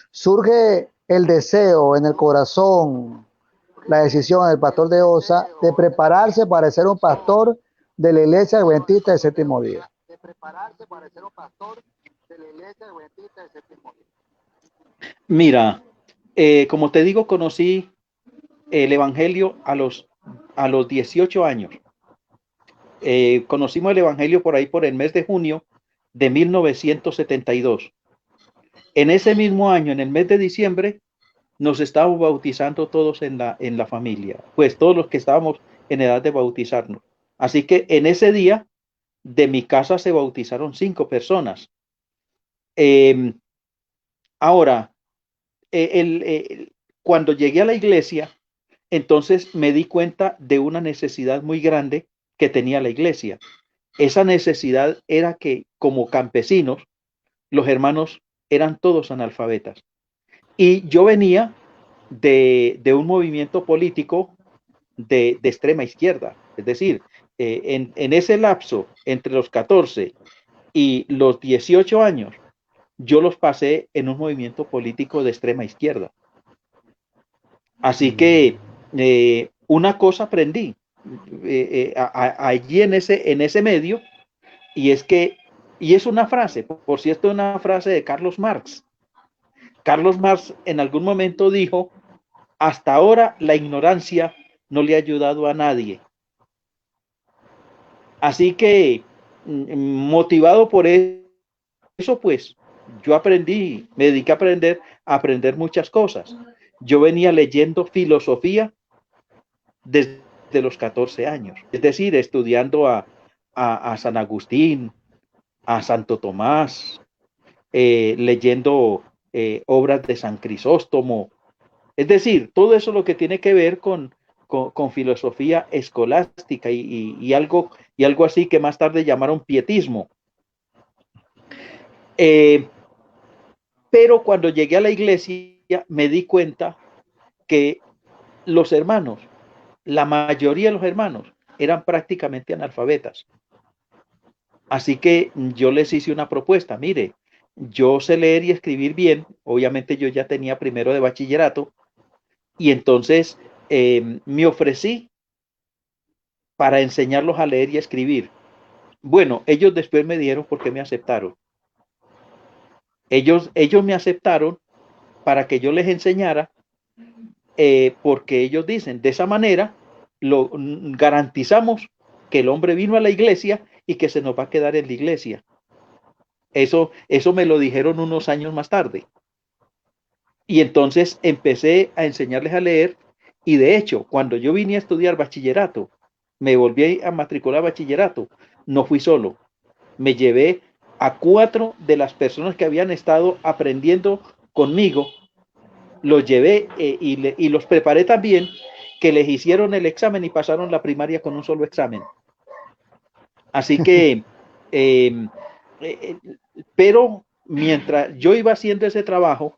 surge el deseo en el corazón, la decisión del pastor de Osa de prepararse para ser un pastor de la iglesia adventista del séptimo día? Mira, como te digo, conocí el Evangelio a los 18 años. Conocimos el Evangelio por ahí por el mes de junio de 1972. En ese mismo año, en el mes de diciembre, nos estábamos bautizando todos en la familia, pues todos los que estábamos en edad de bautizarnos. Así que en ese día de mi casa se bautizaron 5 personas. Ahora, cuando llegué a la iglesia, entonces me di cuenta de una necesidad muy grande que tenía la iglesia. Esa necesidad era que como campesinos, los hermanos eran todos analfabetas. Y yo venía de un movimiento político de extrema izquierda. Es decir, en ese lapso entre los 14 y los 18 años, yo los pasé en un movimiento político de extrema izquierda. Así que una cosa aprendí allí en ese medio, y es que, y es una frase, por cierto, una frase de Carlos Marx. Carlos Marx en algún momento dijo, hasta ahora la ignorancia no le ha ayudado a nadie. Así que, motivado por eso, pues, yo aprendí, me dediqué a aprender muchas cosas. Yo venía leyendo filosofía desde los 14 años, es decir, estudiando a San Agustín, a Santo Tomás, leyendo obras de San Crisóstomo, es decir, todo eso lo que tiene que ver con filosofía escolástica y algo así que más tarde llamaron pietismo. Pero cuando llegué a la iglesia me di cuenta que los hermanos, la mayoría de los hermanos, eran prácticamente analfabetas. Así que yo les hice una propuesta. Mire, yo sé leer y escribir bien. Obviamente yo ya tenía primero de bachillerato. Y entonces me ofrecí para enseñarlos a leer y a escribir. Bueno, ellos después me dijeron por qué me aceptaron. Ellos me aceptaron para que yo les enseñara, porque ellos dicen, de esa manera garantizamos que el hombre vino a la iglesia y que se nos va a quedar en la iglesia. Eso me lo dijeron unos años más tarde. Y entonces empecé a enseñarles a leer y de hecho, cuando yo vine a estudiar bachillerato, me volví a matricular a bachillerato, no fui solo, me llevé a 4 de las personas que habían estado aprendiendo conmigo, los llevé y los preparé también, que les hicieron el examen y pasaron la primaria con un solo examen. Así que, eh, eh, pero mientras yo iba haciendo ese trabajo,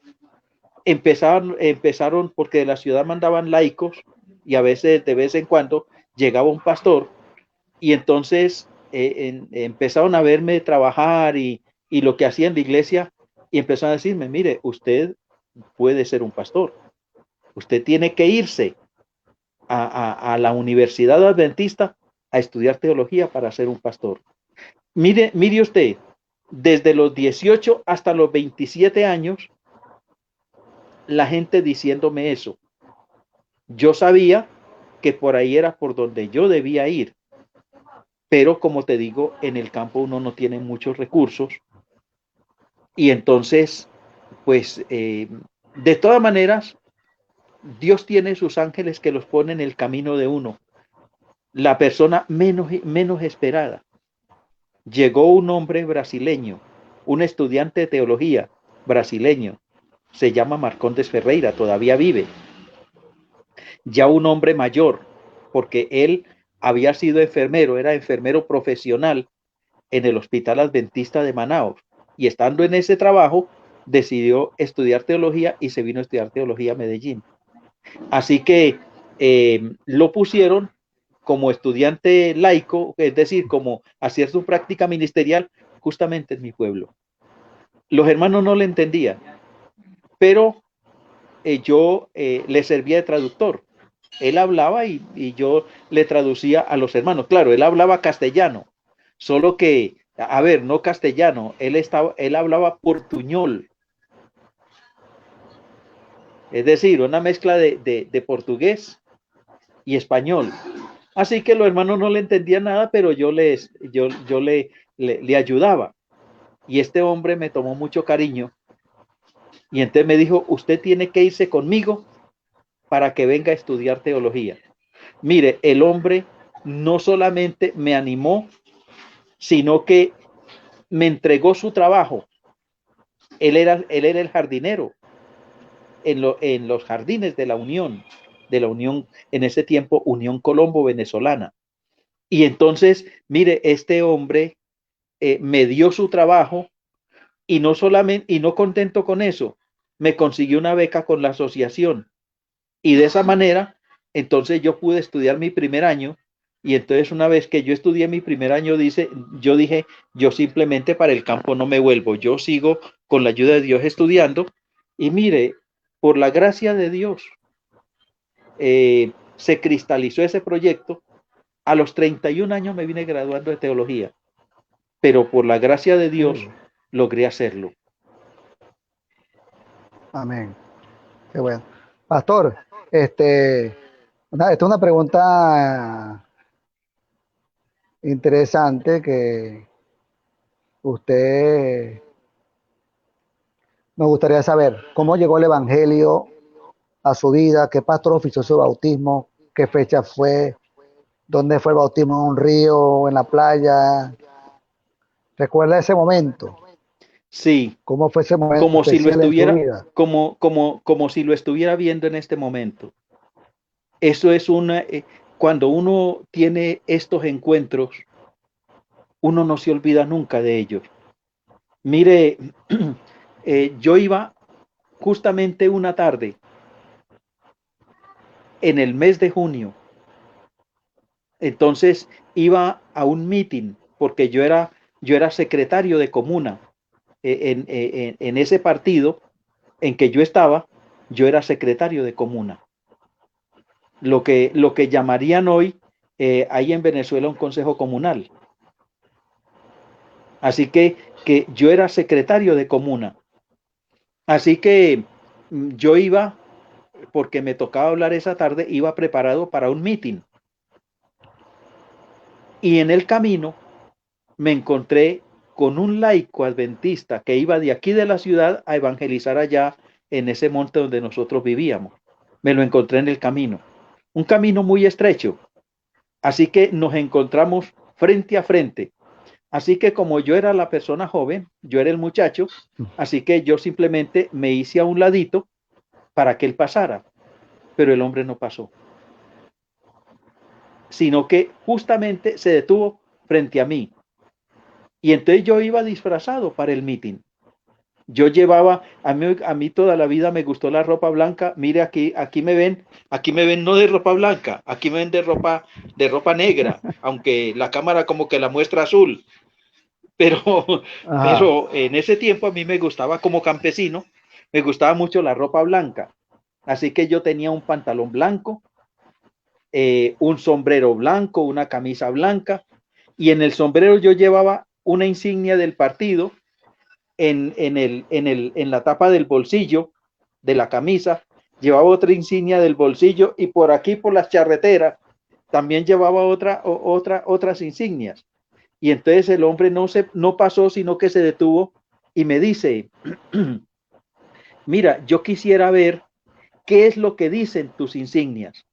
empezaron porque de la ciudad mandaban laicos y a veces, de vez en cuando, llegaba un pastor y entonces empezaron a verme trabajar y lo que hacía en la iglesia y empezaron a decirme, mire, usted puede ser un pastor, usted tiene que irse a la Universidad Adventista a estudiar teología para ser un pastor. Mire usted, desde los 18 hasta los 27 años, la gente diciéndome eso. Yo sabía que por ahí era por donde yo debía ir, pero como te digo, en el campo uno no tiene muchos recursos y entonces, pues, de todas maneras, Dios tiene sus ángeles que los ponen en el camino de uno, la persona menos esperada. Llegó un hombre brasileño, un estudiante de teología brasileño, se llama Marcondes Ferreira, todavía vive, ya un hombre mayor, porque él había sido enfermero, era enfermero profesional en el Hospital Adventista de Manaos, y estando en ese trabajo, decidió estudiar teología y se vino a estudiar teología a Medellín. Así que lo pusieron como estudiante laico, es decir, como hacer su práctica ministerial justamente en mi pueblo. Los hermanos no le entendían, pero yo le servía de traductor. Él hablaba y yo le traducía a los hermanos. Claro, él hablaba castellano, solo que, a ver, no castellano, él hablaba portuñol, es decir, una mezcla de portugués y español. Así que los hermanos no le entendían nada, pero yo le ayudaba. Y este hombre me tomó mucho cariño y entonces me dijo, usted tiene que irse conmigo para que venga a estudiar teología. Mire, el hombre no solamente me animó, sino que me entregó su trabajo. Él era el jardinero en los jardines de la Unión, en ese tiempo, Unión Colombo Venezolana. Y entonces, mire, este hombre me dio su trabajo y no solamente, y no contento con eso, me consiguió una beca con la asociación. Y de esa manera, entonces yo pude estudiar mi primer año. Y entonces una vez que yo estudié mi primer año, yo dije, yo simplemente para el campo no me vuelvo, yo sigo con la ayuda de Dios estudiando. Y mire, por la gracia de Dios, se cristalizó ese proyecto. A los 31 años me vine graduando de teología, pero por la gracia de Dios logré hacerlo. Amén. Qué bueno. Pastor, esta es una pregunta interesante que usted me gustaría saber. ¿Cómo llegó el Evangelio a su vida? ¿Qué pastor ofició su bautismo? ¿Qué fecha fue? ¿Dónde fue el bautismo? ¿En un río? ¿En la playa? ¿Recuerda ese momento? Sí, ¿Cómo fue ese momento como si lo especial en su estuviera, vida? como si lo estuviera viendo en este momento. Eso es cuando uno tiene estos encuentros, uno no se olvida nunca de ellos. Mire, yo iba justamente una tarde en el mes de junio, entonces iba a un meeting porque yo era secretario de comuna en ese partido en que yo estaba, yo era secretario de comuna. Lo que llamarían hoy ahí en Venezuela un consejo comunal. Así que yo era secretario de comuna. Así que yo iba porque me tocaba hablar esa tarde, iba preparado para un meeting. Y en el camino me encontré con un laico adventista que iba de aquí de la ciudad a evangelizar allá en ese monte donde nosotros vivíamos. Me lo encontré en el camino. Un camino muy estrecho. Así que nos encontramos frente a frente. Así que como yo era la persona joven, yo era el muchacho, así que yo simplemente me hice a un ladito para que él pasara. Pero el hombre no pasó, sino que justamente se detuvo frente a mí. Y entonces yo iba disfrazado para el meeting. Yo llevaba, a mí toda la vida me gustó la ropa blanca. Mire aquí me ven no de ropa blanca, aquí me ven de ropa negra, aunque la cámara como que la muestra azul. Pero, Ajá. pero en ese tiempo a mí me gustaba como campesino, me gustaba mucho la ropa blanca. Así que yo tenía un pantalón blanco, un sombrero blanco, una camisa blanca, y en el sombrero yo llevaba una insignia del partido en la tapa del bolsillo de la camisa, llevaba otra insignia del bolsillo y por aquí, por las charreteras, también llevaba otras insignias. Y entonces el hombre no pasó, sino que se detuvo y me dice, mira, yo quisiera ver qué es lo que dicen tus insignias.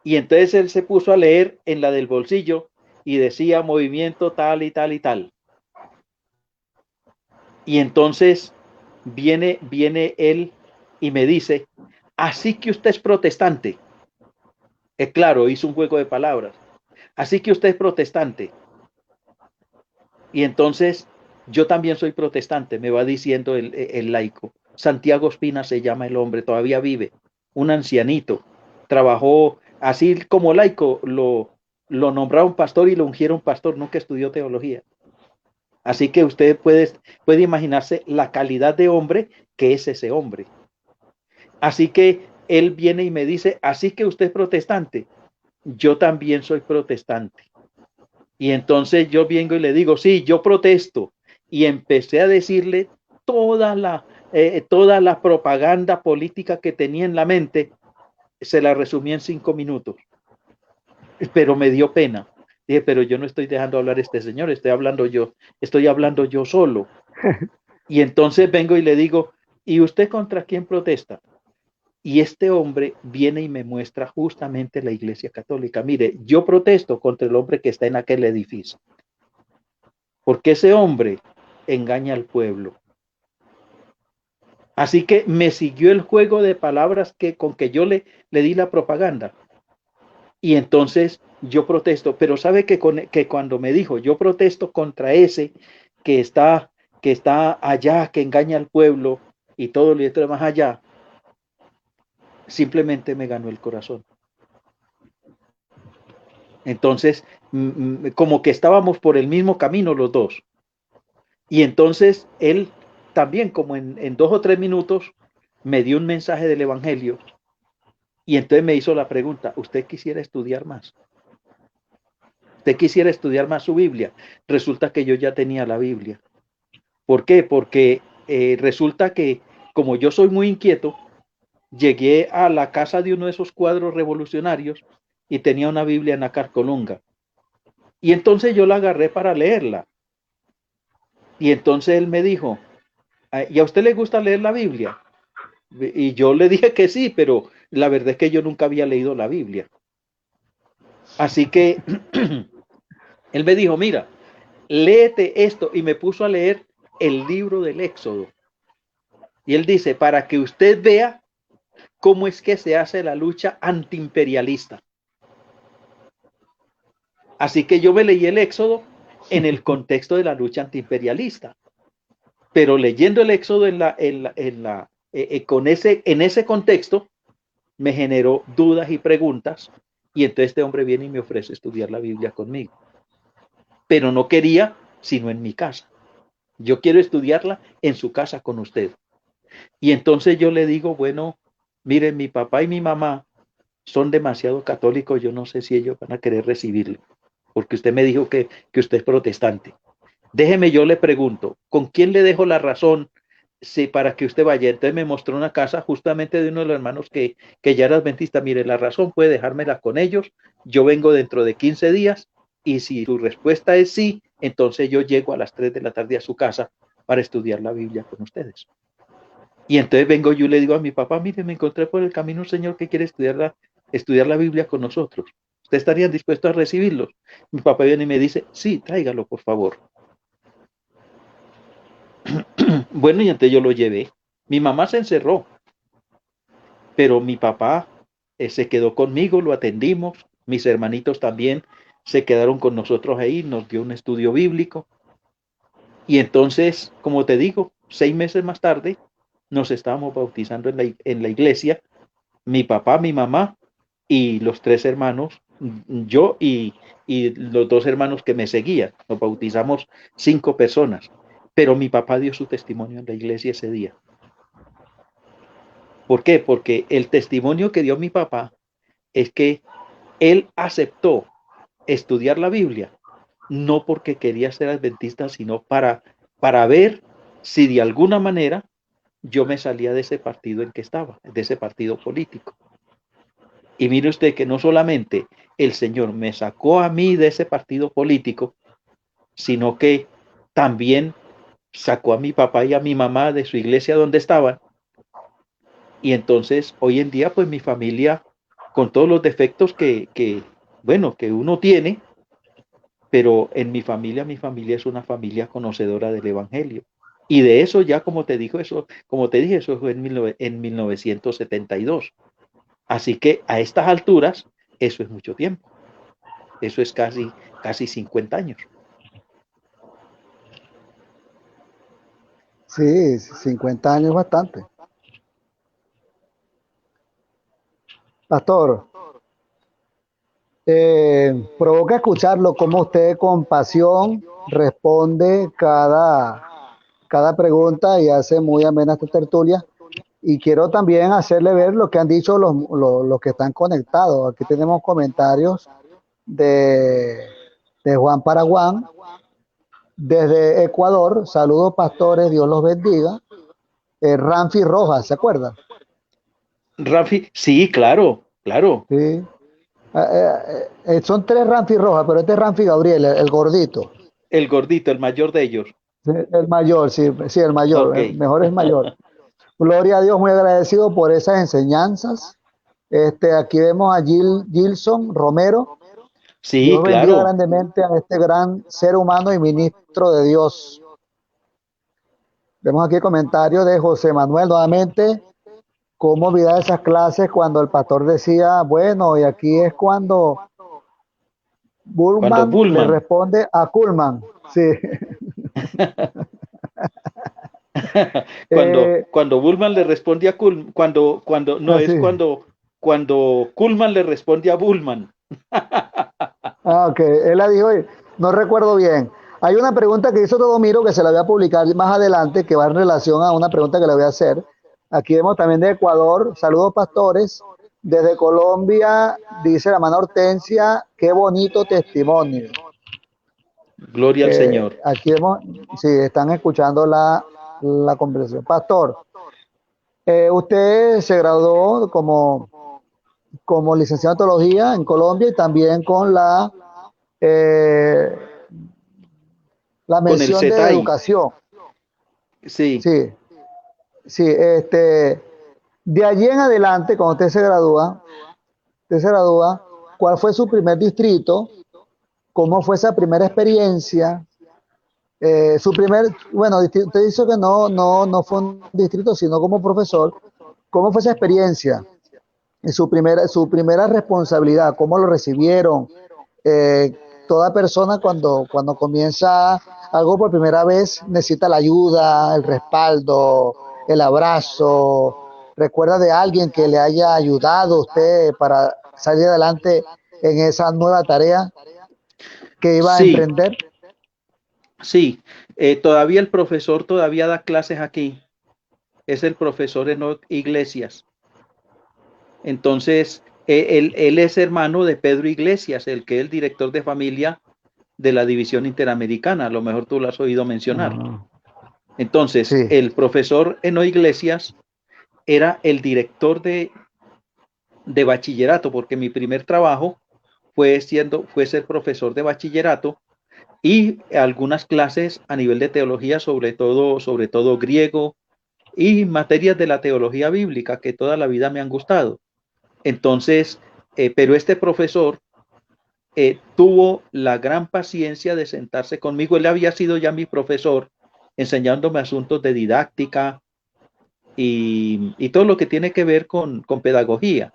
Y entonces él se puso a leer en la del bolsillo y decía movimiento tal y tal y tal. Y entonces viene él y me dice, así que usted es protestante. Es claro, hizo un juego de palabras. Así que usted es protestante. Y entonces yo también soy protestante, me va diciendo el laico. Santiago Espina se llama el hombre, todavía vive, un ancianito. Trabajó así como laico, lo nombraron pastor y lo ungieron pastor, nunca estudió teología. Así que usted puede imaginarse la calidad de hombre que es ese hombre. Así que él viene y me dice, así que usted es protestante, yo también soy protestante. Y entonces yo vengo y le digo, sí, yo protesto. Y empecé a decirle toda la propaganda política que tenía en la mente, se la resumí en 5 minutos, pero me dio pena. Dije, pero yo no estoy dejando hablar a este señor, estoy hablando yo solo. Y entonces vengo y le digo, ¿y usted contra quién protesta? Y este hombre viene y me muestra justamente la Iglesia Católica. Mire, yo protesto contra el hombre que está en aquel edificio, porque ese hombre engaña al pueblo. Así que me siguió el juego de palabras con que yo le di la propaganda. Y entonces yo protesto, pero sabe que cuando me dijo, yo protesto contra ese que está, que está allá, que engaña al pueblo y todo lo demás allá, simplemente me ganó el corazón. Entonces, como que estábamos por el mismo camino los dos. Y entonces él también, como en 2 o 3 minutos, me dio un mensaje del Evangelio y entonces me hizo la pregunta, ¿usted quisiera estudiar más? ¿Usted quisiera estudiar más su Biblia? Resulta que yo ya tenía la Biblia. ¿Por qué? Porque resulta que como yo soy muy inquieto, llegué a la casa de uno de esos cuadros revolucionarios y tenía una Biblia en la carcolunga. Y entonces yo la agarré para leerla. Y entonces él me dijo, ¿y a usted le gusta leer la Biblia? Y yo le dije que sí, pero la verdad es que yo nunca había leído la Biblia. Así que él me dijo, mira, léete esto y me puso a leer el libro del Éxodo. Y él dice, para que usted vea cómo es que se hace la lucha antiimperialista. Así que yo me leí el Éxodo en el contexto de la lucha antiimperialista. Pero leyendo el Éxodo en ese contexto, me generó dudas y preguntas. Y entonces este hombre viene y me ofrece estudiar la Biblia conmigo. Pero no quería, sino en mi casa. Yo quiero estudiarla en su casa con usted. Y entonces yo le digo, bueno, miren, mi papá y mi mamá son demasiado católicos, yo no sé si ellos van a querer recibirlo, porque usted me dijo que usted es protestante. Déjeme, yo le pregunto, ¿con quién le dejo la razón sí, para que usted vaya. Entonces me mostró una casa justamente de uno de los hermanos que ya era adventista. Mire, la razón puede dejármela con ellos. Yo vengo dentro de 15 días y si su respuesta es sí, entonces yo llego a las 3 de la tarde a su casa para estudiar la Biblia con ustedes. Y entonces vengo yo y le digo a mi papá, mire, me encontré por el camino un señor que quiere estudiar la Biblia con nosotros. ¿Usted estaría dispuesto a recibirlos? Mi papá viene y me dice, sí, tráigalo, por favor. Bueno, y entonces yo lo llevé. Mi mamá se encerró, pero mi papá se quedó conmigo, lo atendimos. Mis hermanitos también se quedaron con nosotros ahí, nos dio un estudio bíblico. Y entonces, como te digo, 6 meses más tarde, nos estábamos bautizando en la iglesia, mi papá, mi mamá y los 3 hermanos, yo y los 2 hermanos que me seguían. Nos bautizamos 5 personas, pero mi papá dio su testimonio en la iglesia ese día. ¿Por qué? Porque el testimonio que dio mi papá es que él aceptó estudiar la Biblia, no porque quería ser adventista, sino para ver si de alguna manera yo me salía de ese partido en que estaba, de ese partido político. Y mire usted que no solamente el Señor me sacó a mí de ese partido político, sino que también sacó a mi papá y a mi mamá de su iglesia donde estaban. Y entonces hoy en día pues mi familia, con todos los defectos bueno, que uno tiene, pero en mi familia es una familia conocedora del Evangelio. Y de eso ya, como te dije, eso fue en 1972. Así que a estas alturas, eso es mucho tiempo. Eso es casi 50 años. Sí, 50 años es bastante. Pastor, provoca escucharlo cómo usted con pasión responde cada pregunta y hace muy amena esta tertulia. Y quiero también hacerle ver lo que han dicho los que están conectados. Aquí tenemos comentarios de, de Juan Paraguán desde Ecuador. Saludos, pastores, Dios los bendiga. Ramfi Rojas, ¿se acuerdan? Rafi, sí, claro, claro. Sí. Son tres Ramfi Rojas, pero este es Ramfi Gabriel, el gordito. El gordito, el mayor de ellos. Sí, el mayor, sí, sí, el mayor, Ok. mejor es mayor. Gloria a Dios, muy agradecido por esas enseñanzas. Aquí vemos a Gilson Romero. Sí, Dios bendiga claro. grandemente a este gran ser humano y ministro de Dios. Vemos aquí el comentario de José Manuel nuevamente. ¿Cómo olvidar esas clases cuando el pastor decía, bueno, y aquí es cuando Cuando Bullman le Bullman. responde a Kuhlman? Sí. Eh, Cuando Bullman le responde a Kuhlman, no es así. cuando Kuhlman le responde a Bullman. Ah, ok. Él la dijo, no recuerdo bien. Hay una pregunta que hizo Todomiro que se la voy a publicar más adelante, que va en relación a una pregunta que le voy a hacer. Aquí vemos también de Ecuador. Saludos, pastores. Desde Colombia, dice la hermana Hortensia, qué bonito testimonio. Gloria al Señor. Aquí vemos, si están escuchando la conversación. Pastor, usted se graduó como licenciado en teología en Colombia y también con eh, la Con el mención de ZI. educación. Sí. Sí, sí, de allí en adelante, cuando usted se gradúa, ¿cuál fue su primer distrito? ¿Cómo fue esa primera experiencia? Bueno, usted dice que no fue un distrito, sino como profesor. ¿Cómo fue esa experiencia? Y su primera responsabilidad, ¿cómo lo recibieron? Eh, Toda persona cuando comienza algo por primera vez necesita la ayuda, el respaldo, el abrazo. ¿Recuerda de alguien que le haya ayudado a usted para salir adelante en esa nueva tarea que iba a Sí, emprender? sí. Todavía el profesor todavía da clases aquí. Es el profesor Enoch Iglesias. Entonces, él es hermano de Pedro Iglesias, el que es el director de familia de la División Interamericana. A lo mejor tú lo has oído mencionar. Ah. Entonces, Sí. el profesor Eno Iglesias era el director de bachillerato, porque mi primer trabajo fue ser profesor de bachillerato y algunas clases a nivel de teología, sobre todo griego y materias de la teología bíblica que toda la vida me han gustado. Entonces, pero este profesor tuvo la gran paciencia de sentarse conmigo. Él había sido ya mi profesor enseñándome asuntos de didáctica y todo lo que tiene que ver con pedagogía.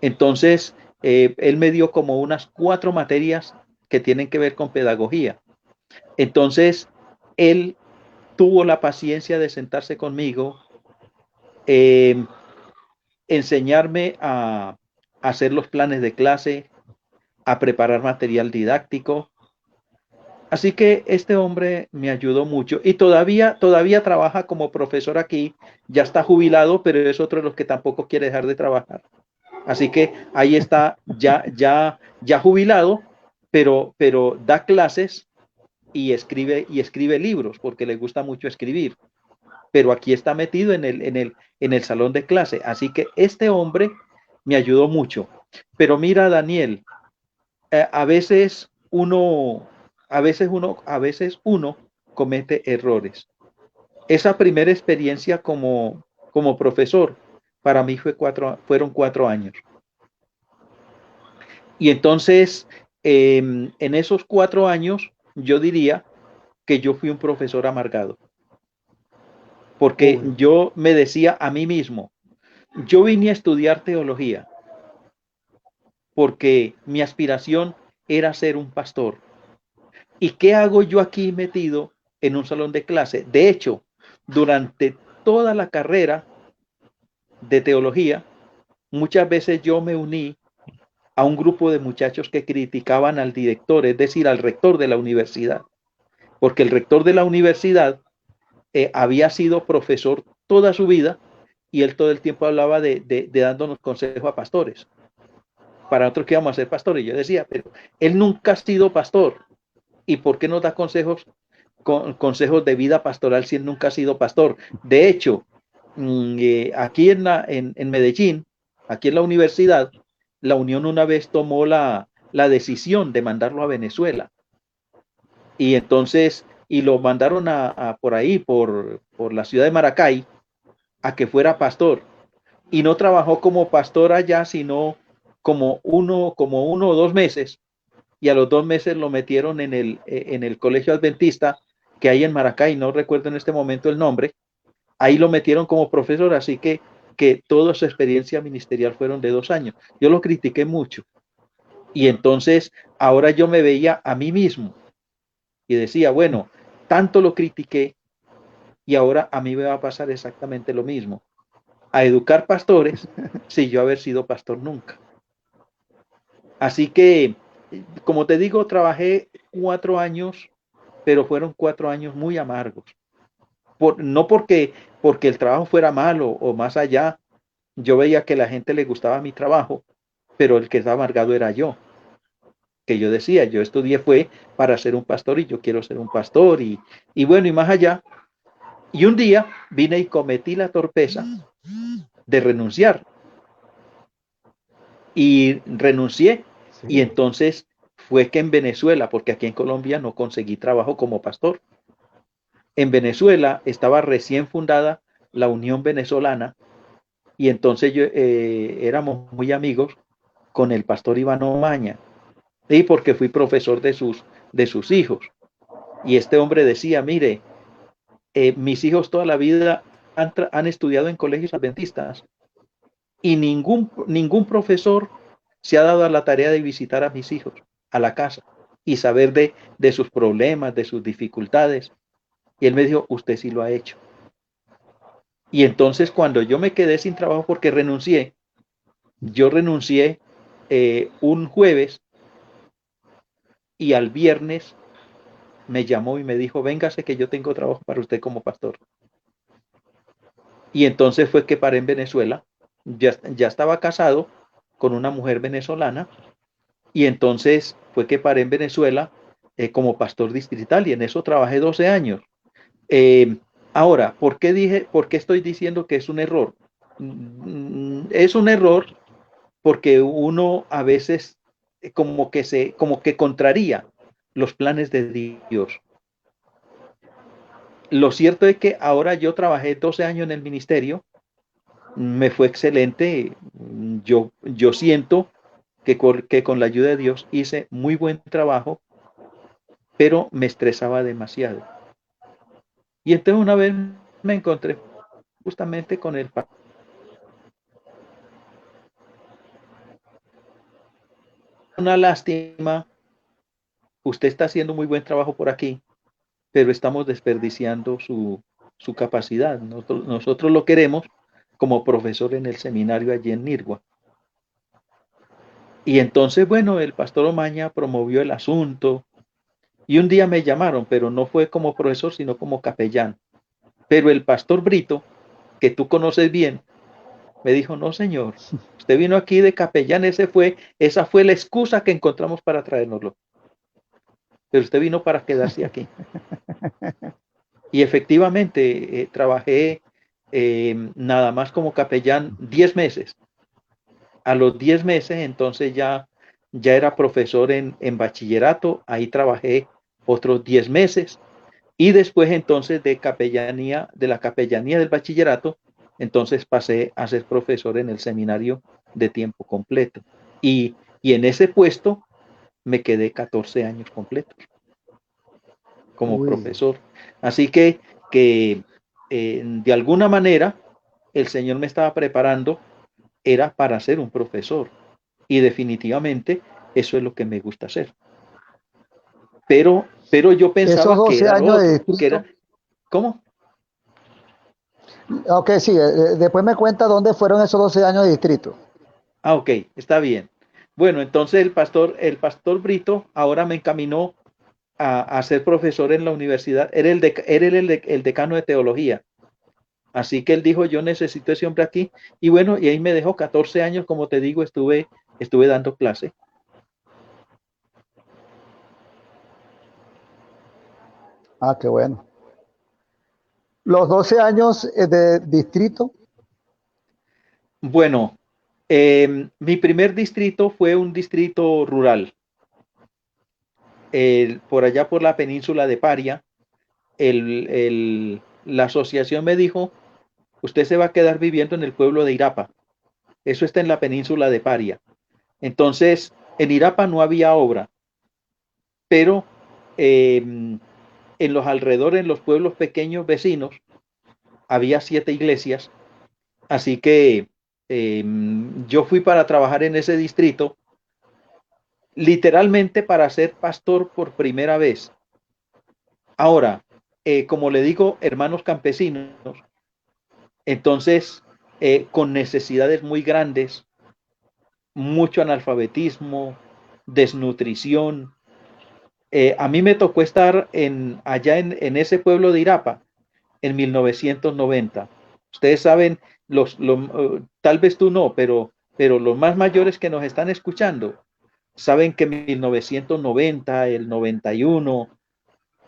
Entonces, él me dio como unas 4 materias que tienen que ver con pedagogía. Entonces, él tuvo la paciencia de sentarse conmigo, eh, enseñarme a hacer los planes de clase, a preparar material didáctico. Así que este hombre me ayudó mucho y todavía trabaja como profesor aquí, ya está jubilado, pero es otro de los que tampoco quiere dejar de trabajar. Así que ahí está, ya jubilado, pero da clases y escribe libros porque le gusta mucho escribir. Pero aquí está metido en el salón de clase. Así que este hombre me ayudó mucho. Pero mira, Daniel, a veces uno comete errores. Esa primera experiencia como profesor para mí fueron 4 años. Y entonces, en esos 4 años, yo diría que yo fui un profesor amargado, porque Uy, yo me decía a mí mismo, yo vine a estudiar teología porque mi aspiración era ser un pastor. ¿Y qué hago yo aquí metido en un salón de clase? De hecho, durante toda la carrera de teología, muchas veces yo me uní a un grupo de muchachos que criticaban al director, es decir, al rector de la universidad, porque el rector de la universidad había sido profesor toda su vida y él todo el tiempo hablaba de dándonos consejo a pastores. Para nosotros que íbamos a ser pastores, yo decía, pero él nunca ha sido pastor. ¿Y por qué nos da consejos de vida pastoral si él nunca ha sido pastor? De hecho, aquí en Medellín, aquí en la universidad, la Unión una vez tomó la decisión de mandarlo a Venezuela. Y entonces, y lo mandaron por ahí, por la ciudad de Maracay, a que fuera pastor. Y no trabajó como pastor allá, sino como uno o 2 meses. Y a los 2 meses lo metieron en el colegio adventista que hay en Maracay, no recuerdo en este momento el nombre. Ahí lo metieron como profesor, así que toda su experiencia ministerial fueron de 2 años. Yo lo critiqué mucho. Y entonces ahora yo me veía a mí mismo y decía, bueno, tanto lo critiqué y ahora a mí me va a pasar exactamente lo mismo. A educar pastores sin yo haber sido pastor nunca. Así que, como te digo, trabajé 4 años, pero fueron 4 años muy amargos. No porque el trabajo fuera malo o más allá, yo veía que a la gente le gustaba mi trabajo, pero el que estaba amargado era yo. Que yo decía, yo estudié fue para ser un pastor y yo quiero ser un pastor y bueno, y más allá. Y un día vine y cometí la torpeza de renunciar y renuncié y sí. entonces fue que en Venezuela, porque aquí en Colombia no conseguí trabajo como pastor, en Venezuela estaba recién fundada la Unión Venezolana y entonces éramos muy amigos con el pastor Iván Omaña y porque fui profesor de sus hijos. Y este hombre decía, mire, mis hijos toda la vida han estudiado en colegios adventistas y ningún profesor se ha dado a la tarea de visitar a mis hijos a la casa y saber de sus problemas, de sus dificultades. Y él me dijo, usted sí lo ha hecho. Y entonces cuando yo me quedé sin trabajo porque yo renuncié un jueves y al viernes me llamó y me dijo, véngase que yo tengo trabajo para usted como pastor. Y entonces fue que paré en Venezuela, ya estaba casado con una mujer venezolana y entonces fue que paré en Venezuela como pastor distrital y en eso trabajé 12 años. Eh, Ahora, por qué estoy diciendo que es un error? Es un error porque uno a veces como que contraría los planes de Dios. Lo cierto es que ahora yo trabajé 12 años en el ministerio, me fue excelente. Yo siento que con la ayuda de Dios hice muy buen trabajo, pero me estresaba demasiado. Y entonces una vez me encontré justamente con el pastor. Una lástima, usted está haciendo muy buen trabajo por aquí, pero estamos desperdiciando su capacidad. Nosotros lo queremos como profesor en el seminario allí en Nirgua. Y entonces, bueno, el pastor Omaña promovió el asunto y un día me llamaron, pero no fue como profesor, sino como capellán. Pero el pastor Brito, que tú conoces bien, me dijo, no, señor, usted vino aquí de capellán, esa fue la excusa que encontramos para traérnoslo. Pero usted vino para quedarse aquí. Y efectivamente trabajé nada más como capellán 10 meses. A los 10 meses entonces ya era profesor en bachillerato, ahí trabajé otros 10 meses y después entonces de la capellanía del bachillerato, entonces pasé a ser profesor en el seminario de tiempo completo. Y en ese puesto me quedé 14 años completos como Uy, profesor. Así que de alguna manera el Señor me estaba preparando, era para ser un profesor. Y definitivamente eso es lo que me gusta hacer. Pero yo esos pensaba que 12 era lo años de otro, que era, distrito. ¿cómo? Ok, sí, después me cuenta dónde fueron esos 12 años de distrito. Ah, ok, está bien. Bueno, entonces el pastor Brito ahora me encaminó a ser profesor en la universidad. Era el decano de teología. Así que él dijo, yo necesito ese hombre aquí. Y bueno, y ahí me dejó 14 años, como te digo, estuve dando clase. Ah, qué bueno. Los 12 años de distrito. Bueno, mi primer distrito fue un distrito rural, por allá por la península de Paria. La asociación me dijo, usted se va a quedar viviendo en el pueblo de Irapa. Eso está en la península de Paria. Entonces, en Irapa no había obra, pero en los alrededores, en los pueblos pequeños vecinos, había 7 iglesias. Así que yo fui para trabajar en ese distrito, literalmente para ser pastor por primera vez. Ahora, como le digo, hermanos campesinos, entonces, con necesidades muy grandes, mucho analfabetismo, desnutrición. A mí me tocó estar allá en ese pueblo de Irapa en 1990. Ustedes saben, tal vez tú no, pero los más mayores que nos están escuchando saben que en 1990, el 91,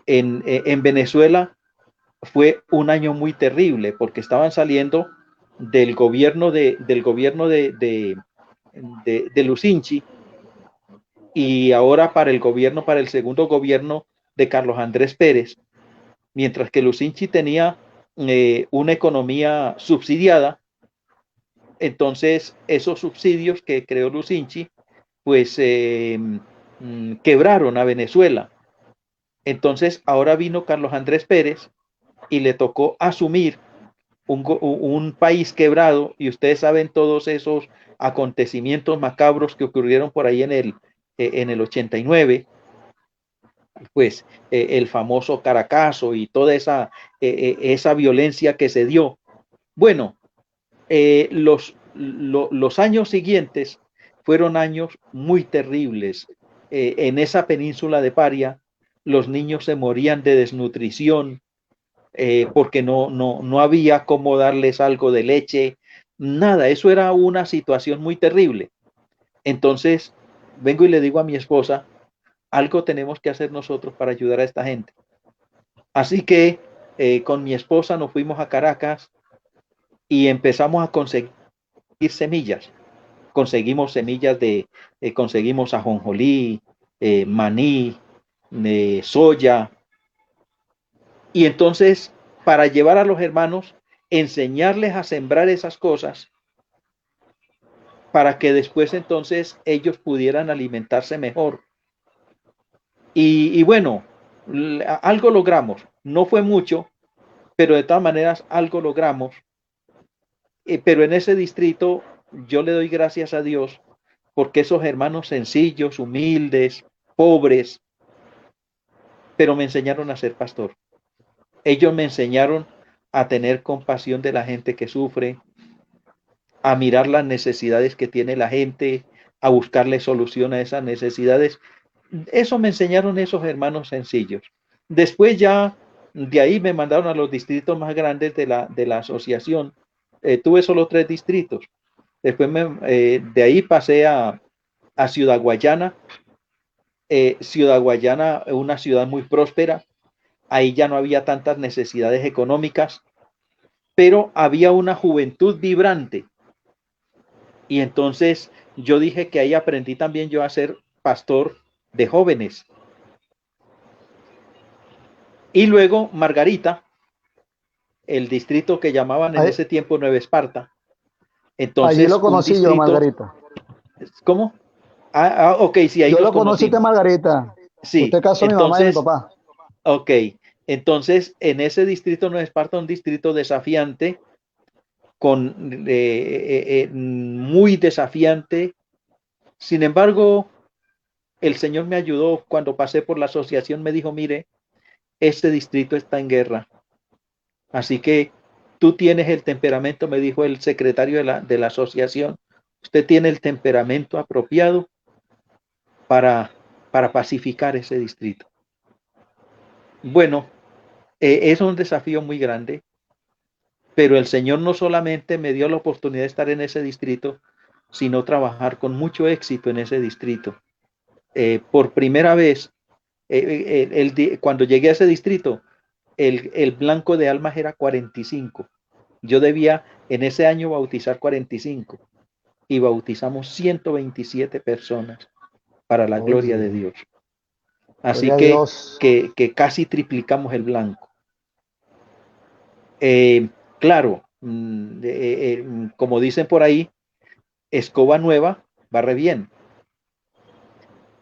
en Venezuela fue un año muy terrible porque estaban saliendo del gobierno de Lucinchi y ahora para el segundo gobierno de Carlos Andrés Pérez, mientras que Lucinchi tenía una economía subsidiada. Entonces esos subsidios que creó Lucinchi pues quebraron a Venezuela. Entonces ahora vino Carlos Andrés Pérez y le tocó asumir un país quebrado, y ustedes saben todos esos acontecimientos macabros que ocurrieron por ahí en el 89, pues el famoso Caracazo y toda esa violencia que se dio. Bueno, los años siguientes fueron años muy terribles. En esa península de Paria, los niños se morían de desnutrición, porque no había cómo darles algo de leche, nada, eso era una situación muy terrible. Entonces, vengo y le digo a mi esposa, algo tenemos que hacer nosotros para ayudar a esta gente. Así que con mi esposa nos fuimos a Caracas y empezamos a conseguir semillas. Conseguimos semillas conseguimos ajonjolí, maní, soya. Y entonces, para llevar a los hermanos, enseñarles a sembrar esas cosas para que después entonces ellos pudieran alimentarse mejor. Y bueno, algo logramos. No fue mucho, pero de todas maneras algo logramos. Pero en ese distrito yo le doy gracias a Dios porque esos hermanos sencillos, humildes, pobres, pero me enseñaron a ser pastor. Ellos me enseñaron a tener compasión de la gente que sufre, a mirar las necesidades que tiene la gente, a buscarle solución a esas necesidades. Eso me enseñaron esos hermanos sencillos. Después ya de ahí me mandaron a los distritos más grandes de la asociación. Tuve solo 3 distritos. Después de ahí pasé a Ciudad Guayana. Ciudad Guayana, una ciudad muy próspera. Ahí ya no había tantas necesidades económicas, pero había una juventud vibrante. Y entonces yo dije que ahí aprendí también yo a ser pastor de jóvenes. Y luego Margarita, el distrito que llamaban en Ahí- ese tiempo Nueva Esparta. allí lo Entonces, un conocí yo, distrito, Margarita. ¿cómo? Ok, sí, ahí Yo nos lo conocí de conocimos. Margarita. Sí, Usted casó a mi mamá y a mi entonces, papá. ok, entonces en ese distrito Nueva Esparta, un distrito desafiante, muy desafiante. Sin embargo, el Señor me ayudó cuando pasé por la asociación, me dijo, mire, este distrito está en guerra. Así que tú tienes el temperamento, me dijo el secretario de la asociación, usted tiene el temperamento apropiado para, para pacificar ese distrito. Bueno, es un desafío muy grande, pero el Señor no solamente me dio la oportunidad de estar en ese distrito, sino trabajar con mucho éxito en ese distrito. Por primera vez, cuando llegué a ese distrito, el blanco de almas era 45. Yo debía en ese año bautizar 45 y bautizamos 127 personas para la gloria de Oye, Dios. Así gloria a Dios. que casi triplicamos el blanco. Eh, claro, como dicen por ahí, escoba nueva, barre bien.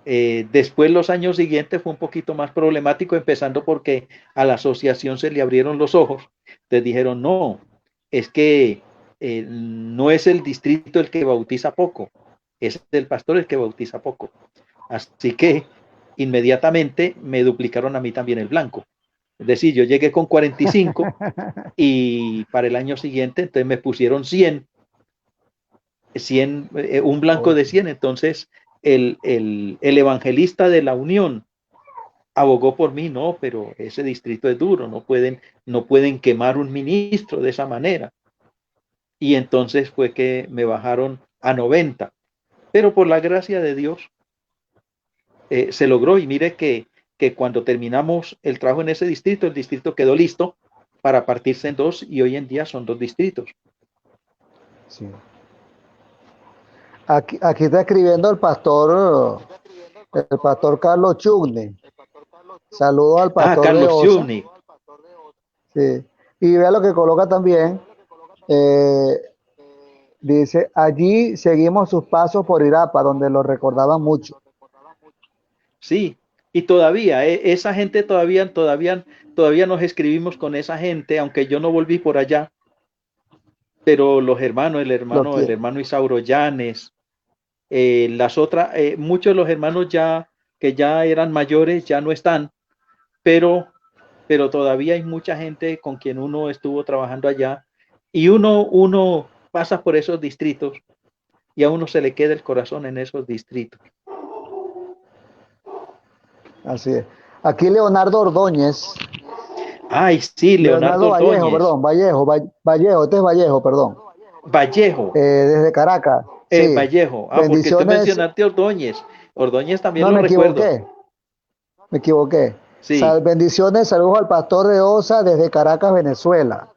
Después los años siguientes fue un poquito más problemático, empezando porque a la asociación se le abrieron los ojos. Te dijeron, no, es que no es el distrito el que bautiza poco, es el pastor el que bautiza poco. Así que inmediatamente me duplicaron a mí también el blanco. Es decir, yo llegué con 45 y para el año siguiente entonces me pusieron 100 un blanco de Oye, 100. Entonces el evangelista de la Unión abogó por mí, no, pero ese distrito es duro, no pueden quemar un ministro de esa manera. Y entonces fue que me bajaron a 90. Pero por la gracia de Dios se logró y mire que cuando terminamos el trabajo en ese distrito, el distrito quedó listo para partirse en 2 y hoy en día son 2 distritos. sí. Aquí está escribiendo el pastor Carlos Chugni. Saludos al Ah, pastor de Carlos Osa. Giuni. Sí. Y vea lo que coloca también. eh, Dice, allí seguimos sus pasos por Irapa, donde lo recordaban mucho. Sí, y todavía, esa gente todavía nos escribimos con esa gente, aunque yo no volví por allá, pero los hermanos, Lo el quiere. hermano Isauro Llanes, muchos de los hermanos ya que ya eran mayores ya no están, pero, pero todavía hay mucha gente con quien uno estuvo trabajando allá y uno pasa por esos distritos y a uno se le queda el corazón en esos distritos. Así es. Aquí Leonardo Ordóñez. Ay, sí, Leonardo Leonardo Vallejo, Ordóñez, perdón, Vallejo, este es Vallejo, perdón. Vallejo, Desde Caracas, sí. Vallejo. Ah, porque tú Bendiciones. mencionaste Ordóñez. Ordóñez también No, lo recuerdo. me equivoqué. Sí, Bendiciones, saludos al pastor de Osa desde Caracas, Venezuela.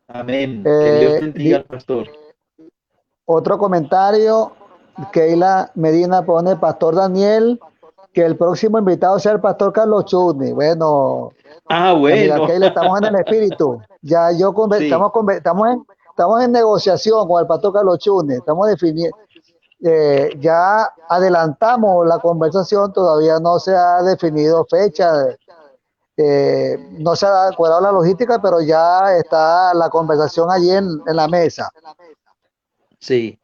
amén. Que Dios Eh, bendiga di- al pastor. Otro comentario, Keila Medina pone, Pastor Daniel, que el próximo invitado sea el pastor Carlos Chudni. Bueno, Ah, mi amiga bueno. Keila, estamos en el espíritu. Ya Sí, estamos en negociación con el pastor Carlos Chudni. Estamos definiendo, ya adelantamos la conversación, todavía no se ha definido fecha, no se ha cuadrado la logística, pero ya está la conversación allí en la mesa. sí,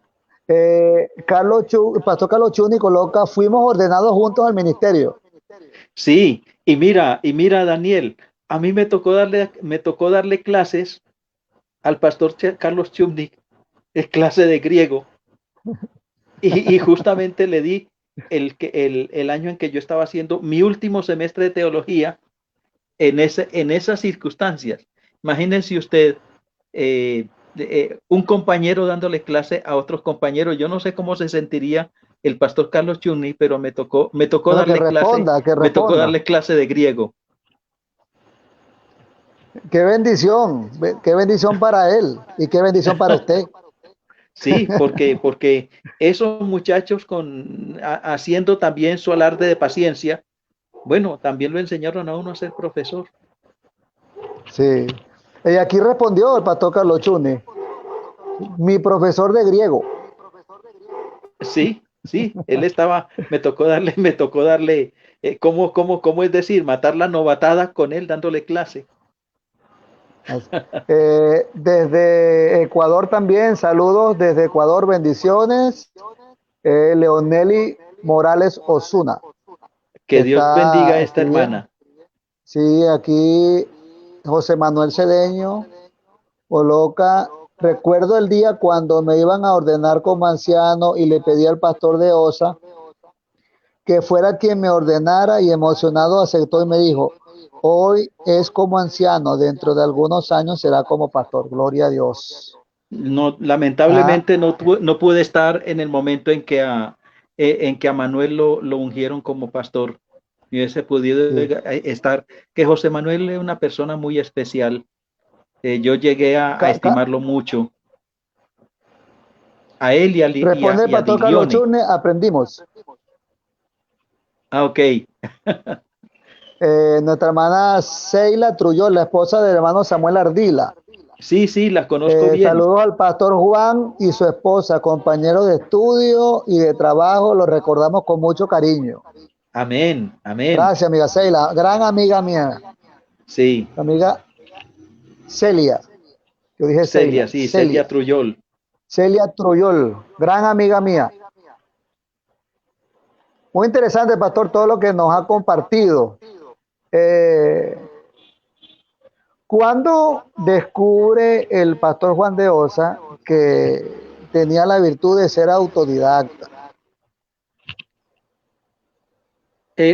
Pastor Carlos Chuni coloca, fuimos ordenados juntos al ministerio. sí. Y mira, Daniel, a mí me tocó darle clases al pastor Carlos Chumnik, clase de griego, y justamente le di el año en que yo estaba haciendo mi último semestre de teología en esas circunstancias. Imagínense usted, un compañero dándole clase a otros compañeros. Yo no sé cómo se sentiría el pastor Carlos Chumni, pero me tocó Bueno, darle clase, que me tocó responda. darle clase de griego. Qué bendición para él y qué bendición para usted. Sí, porque esos muchachos haciendo también su alarde de paciencia, bueno, también lo enseñaron a uno a ser profesor. Sí. Y aquí respondió el pastor Carlos Chuni, mi profesor de griego. Sí, sí, él estaba, me tocó darle, cómo es decir, matar la novatada con él dándole clase. Desde Ecuador también, saludos desde Ecuador, bendiciones. Leoneli Morales Osuna Que Dios bendiga a está esta escribiendo. hermana. Sí, aquí José Manuel Cedeño coloca, recuerdo el día cuando me iban a ordenar como anciano y le pedí al pastor de Osa que fuera quien me ordenara y emocionado aceptó y me dijo, hoy es como anciano, dentro de algunos años será como pastor, gloria a Dios. No, Ah, lamentablemente no pude estar en el momento en que a Manuel lo ungieron como pastor. Y hubiese podido sí. estar, que José Manuel es una persona muy especial. Yo llegué a Ca- ca- estimarlo mucho, a él Responde el y a pastor Carlos Diglione. Churne, aprendimos. Ah, ok. Nuestra hermana Seila Truyol, la esposa del hermano Samuel Ardila. Sí, sí, la conozco bien. Saludos al pastor Juan y su esposa, compañeros de estudio y de trabajo, los recordamos con mucho cariño. Amén, amén. Gracias, amiga Seila, gran amiga mía, Sí, amiga Celia. Yo dije Celia, Seila, sí, Celia Celia. Trujol. Celia Truyol, gran amiga mía. Muy interesante, pastor, todo lo que nos ha compartido. Eh, ¿Cuándo descubre el pastor Juan de Osa que tenía la virtud de ser autodidacta?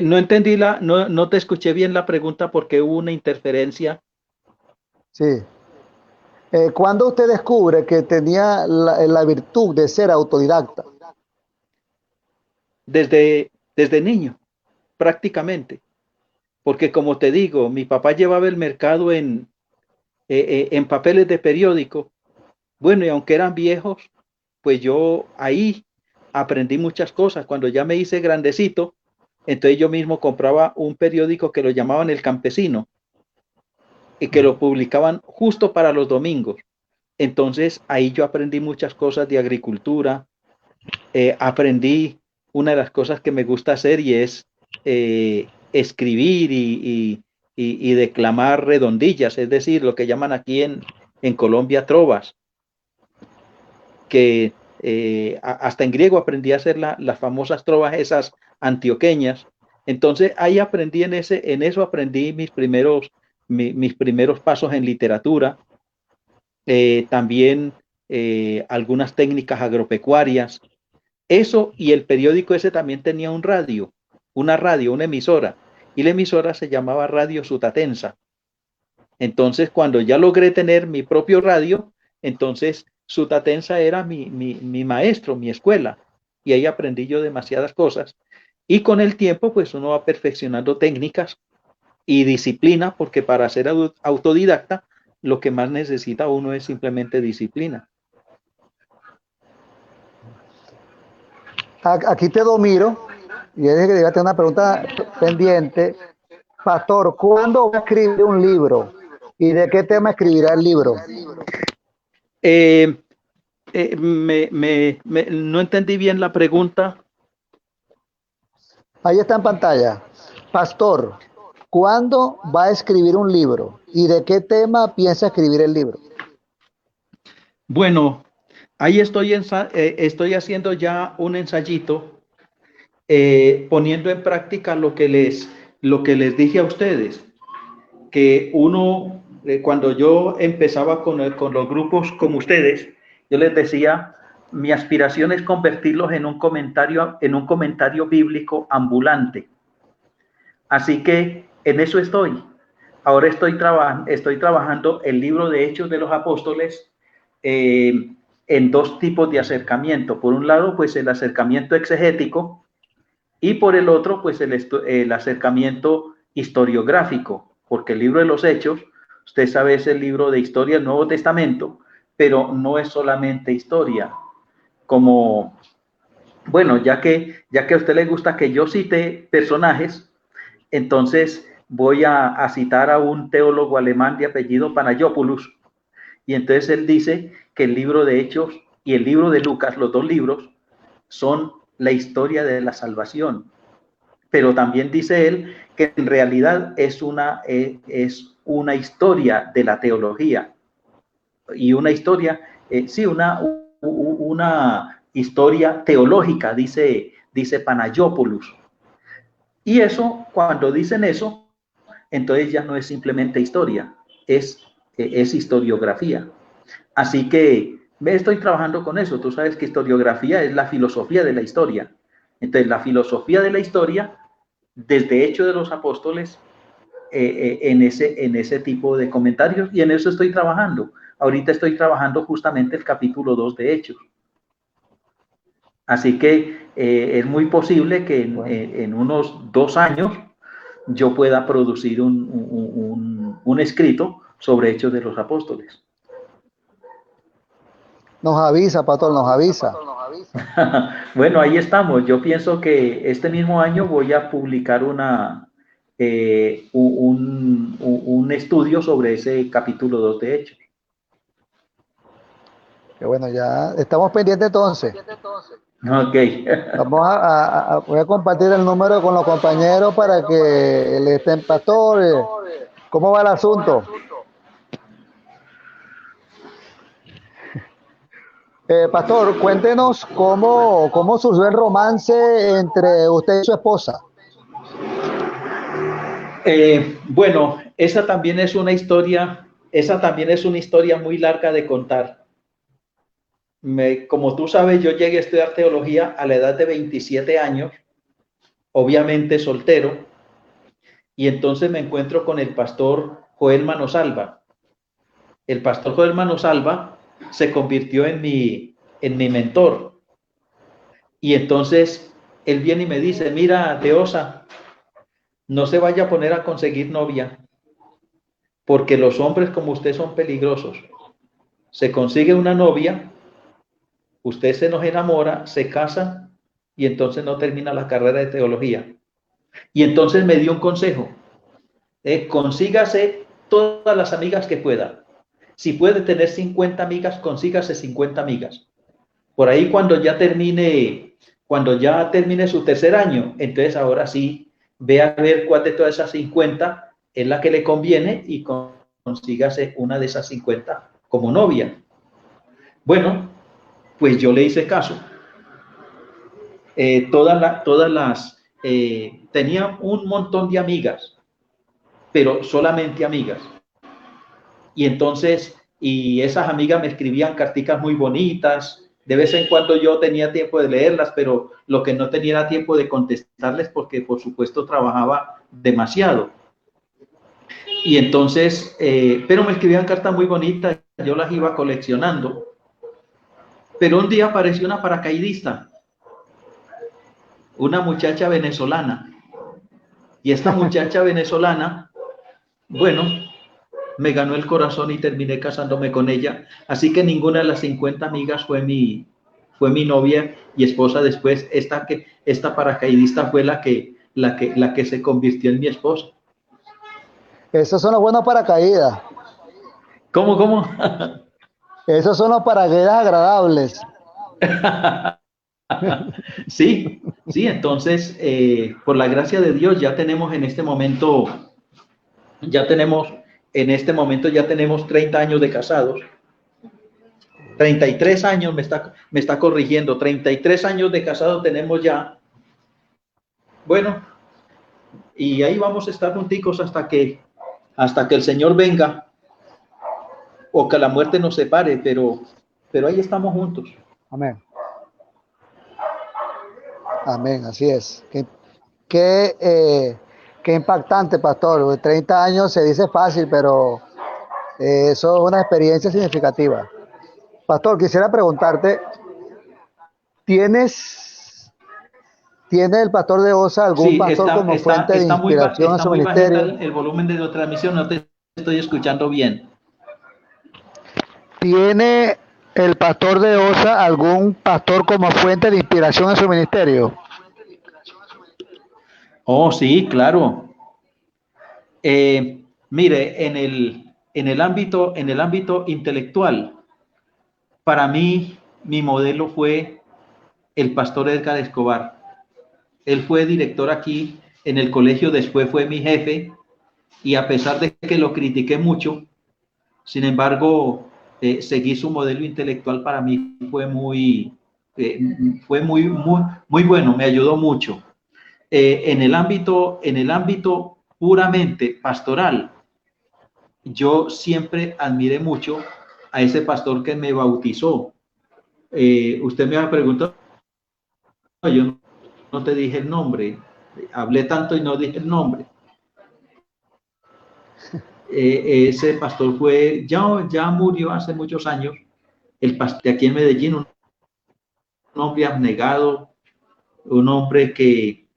No entendí no te escuché bien la pregunta porque hubo una interferencia. Sí. ¿Cuándo usted descubre que tenía la virtud de ser autodidacta? Desde niño, prácticamente. Porque como te digo, mi papá llevaba el mercado en papeles de periódico. Bueno, y aunque eran viejos, pues yo ahí aprendí muchas cosas. Cuando ya me hice grandecito, entonces yo mismo compraba un periódico que lo llamaban El Campesino y que lo publicaban justo para los domingos. Entonces ahí yo aprendí muchas cosas de agricultura, aprendí una de las cosas que me gusta hacer y es escribir y declamar redondillas, es decir, lo que llaman aquí en Colombia trovas, que hasta en griego aprendí a hacer las famosas trovas esas antioqueñas. Entonces ahí aprendí en eso aprendí mis primeros pasos en literatura, también algunas técnicas agropecuarias. Eso y el periódico ese también tenía una emisora, y la emisora se llamaba Radio Sutatensa. Entonces, cuando ya logré tener mi propio radio, entonces Sutatensa era mi maestro, mi escuela, y ahí aprendí yo demasiadas cosas. Y con el tiempo, pues uno va perfeccionando técnicas y disciplina, porque para ser autodidacta, lo que más necesita uno es simplemente disciplina. Aquí te domiro, y es que debía tener una pregunta pendiente. Pastor, ¿cuándo va a escribir un libro? ¿Y de qué tema escribirá el libro? Eh, no entendí bien la pregunta. Ahí está en pantalla. Pastor, ¿cuándo va a escribir un libro? ¿Y de qué tema piensa escribir el libro? Bueno, ahí estoy haciendo ya un ensayito, poniendo en práctica lo que les dije a ustedes, que uno, cuando yo empezaba con los grupos como ustedes, yo les decía, mi aspiración es convertirlos en un comentario bíblico ambulante. Así que en eso estoy. Ahora estoy trabajando el libro de Hechos de los Apóstoles, en dos tipos de acercamiento. Por un lado, pues el acercamiento exegético, y por el otro, pues el acercamiento historiográfico, porque el libro de los Hechos, usted sabe, es el libro de historia del Nuevo Testamento, pero no es solamente historia. Como, bueno, ya que a usted le gusta que yo cite personajes, entonces voy a citar a un teólogo alemán de apellido Panayopoulos, y entonces él dice que el libro de Hechos y el libro de Lucas, los dos libros, son la historia de la salvación. Pero también dice él que en realidad es una historia de la teología, y una historia, sí, una historia teológica, dice Panayopoulos. Y eso, cuando dicen eso, entonces ya no es simplemente historia, es historiografía. Así que me estoy trabajando con eso. Tú sabes que historiografía es la filosofía de la historia. Entonces, la filosofía de la historia, desde Hechos de los Apóstoles, en ese tipo de comentarios, y en eso estoy trabajando. Ahorita estoy trabajando justamente el capítulo 2 de Hechos. Así que es muy posible que en unos 2 años yo pueda producir un escrito sobre Hechos de los Apóstoles. Nos avisa, pastor, nos avisa. Bueno, ahí estamos. Yo pienso que este mismo año voy a publicar un estudio sobre ese capítulo 2 de Hechos. Que bueno, ya estamos pendientes entonces. Ok. Voy a compartir el número con los compañeros para que le estén, pastor, ¿cómo va el asunto? Pastor, cuéntenos cómo surgió el romance entre usted y su esposa. Bueno, esa también es una historia muy larga de contar. Como tú sabes, yo llegué a estudiar teología a la edad de 27 años, obviamente soltero, y entonces me encuentro con el pastor Joel Manosalva. El pastor Joel Manosalva se convirtió en mi mentor. Y entonces él viene y me dice, mira, Teosa, no se vaya a poner a conseguir novia, porque los hombres como usted son peligrosos. Se consigue una novia, usted se nos enamora, se casa y entonces no termina la carrera de teología. Y entonces me dio un consejo, consígase todas las amigas que pueda. Si puede tener 50 amigas, consígase 50 amigas. Por ahí cuando ya termine su tercer año, entonces ahora sí, ve a ver cuál de todas esas 50 es la que le conviene y consígase una de esas 50 como novia. Bueno, pues yo le hice caso. Tenía un montón de amigas, pero solamente amigas. Y esas amigas me escribían carticas muy bonitas. De vez en cuando yo tenía tiempo de leerlas, pero lo que no tenía era tiempo de contestarles porque, por supuesto, trabajaba demasiado. Y entonces, pero me escribían cartas muy bonitas, yo las iba coleccionando. Pero un día apareció una paracaidista una muchacha venezolana. Y esta muchacha venezolana, bueno, me ganó el corazón y terminé casándome con ella. Así que ninguna de las 50 amigas fue mi novia y esposa después. Esta paracaidista fue la que se convirtió en mi esposa. Esos son los buenos paracaídas. ¿Cómo, cómo? Esos son los paracaídas agradables. Sí, sí, entonces, por la gracia de Dios, ya tenemos en este momento, ya tenemos, en este momento ya tenemos 30 años de casados. 33 años me está corrigiendo, 33 años de casado tenemos ya. Bueno, y ahí vamos a estar junticos hasta que el Señor venga o que la muerte nos separe, pero ahí estamos juntos. Amén. Amén, así es. Qué impactante, pastor. 30 años se dice fácil, pero eso es una experiencia significativa. Pastor, quisiera preguntarte, ¿tienes, ¿tiene el pastor de Osa algún Sí, pastor como fuente de inspiración en está su muy bajita ministerio? el volumen de la transmisión, no te estoy escuchando bien. ¿Tiene el pastor de Osa algún pastor como fuente de inspiración en su ministerio? Oh, sí, claro. Mire, en el ámbito intelectual, para mí, mi modelo fue el pastor Edgar Escobar. Él fue director aquí en el colegio, después fue mi jefe, y a pesar de que lo critiqué mucho, sin embargo, seguí su modelo intelectual. Para mí eh, fue muy bueno, me ayudó mucho. En el ámbito puramente pastoral, yo siempre admiré mucho a ese pastor que me bautizó. Usted me ha preguntado, yo no te dije el nombre, hablé tanto y no dije el nombre. Ese pastor ya murió hace muchos años, el pastor de aquí en Medellín, un hombre abnegado, un hombre que,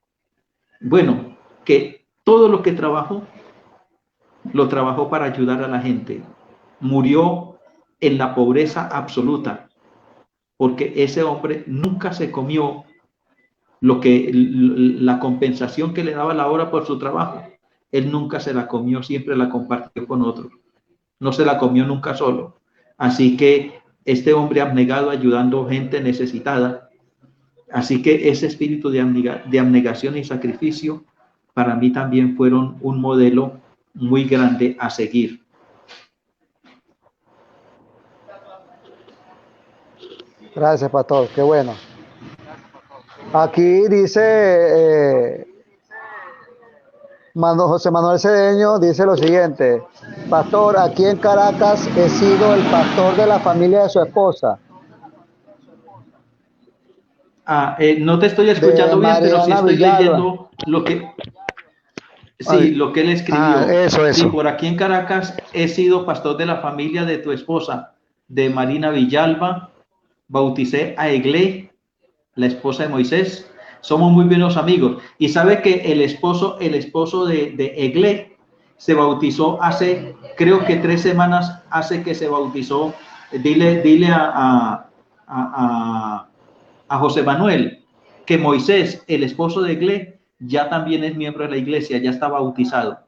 bueno, que todo lo que trabajó, lo trabajó para ayudar a la gente. Murió en la pobreza absoluta, porque ese hombre nunca se comió la compensación que le daba la hora por su trabajo. Él nunca se la comió, siempre la compartió con otros. No se la comió nunca solo. Así que este hombre abnegado ayudando gente necesitada. Así que ese espíritu de abnegación y sacrificio para mí también fueron un modelo muy grande a seguir. Gracias, pastor. Qué bueno. Aquí dice José Manuel Cedeño, dice lo siguiente. Pastor, aquí en Caracas he sido el pastor de la familia de su esposa, No te estoy de escuchando bien, pero sí Mariana estoy Villalba. leyendo sí, lo que él escribió. Sí, Eso. por aquí en Caracas he sido pastor de la familia de tu esposa, de Marina Villalba. Bauticé a Eglé, la esposa de Moisés. Somos muy buenos amigos. Y sabe que el esposo de Eglé se bautizó hace, creo que 3 semanas hace que se bautizó. Dile a José Manuel que Moisés, el esposo de Eglé, ya también es miembro de la iglesia, ya está bautizado.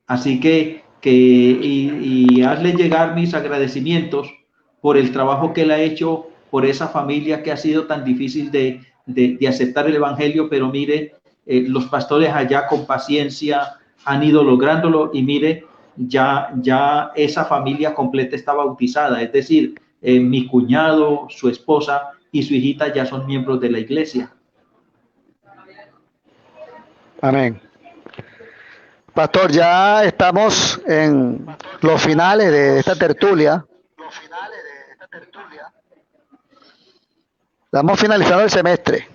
Así y hazle llegar mis agradecimientos por el trabajo que él ha hecho, por esa familia que ha sido tan difícil de aceptar el evangelio, pero mire, los pastores allá con paciencia han ido lográndolo y mire, ya esa familia completa está bautizada, es decir, mi cuñado, su esposa y su hijita ya son miembros de la iglesia. Amén. Pastor, ya estamos en los finales de esta tertulia. Estamos finalizando el semestre.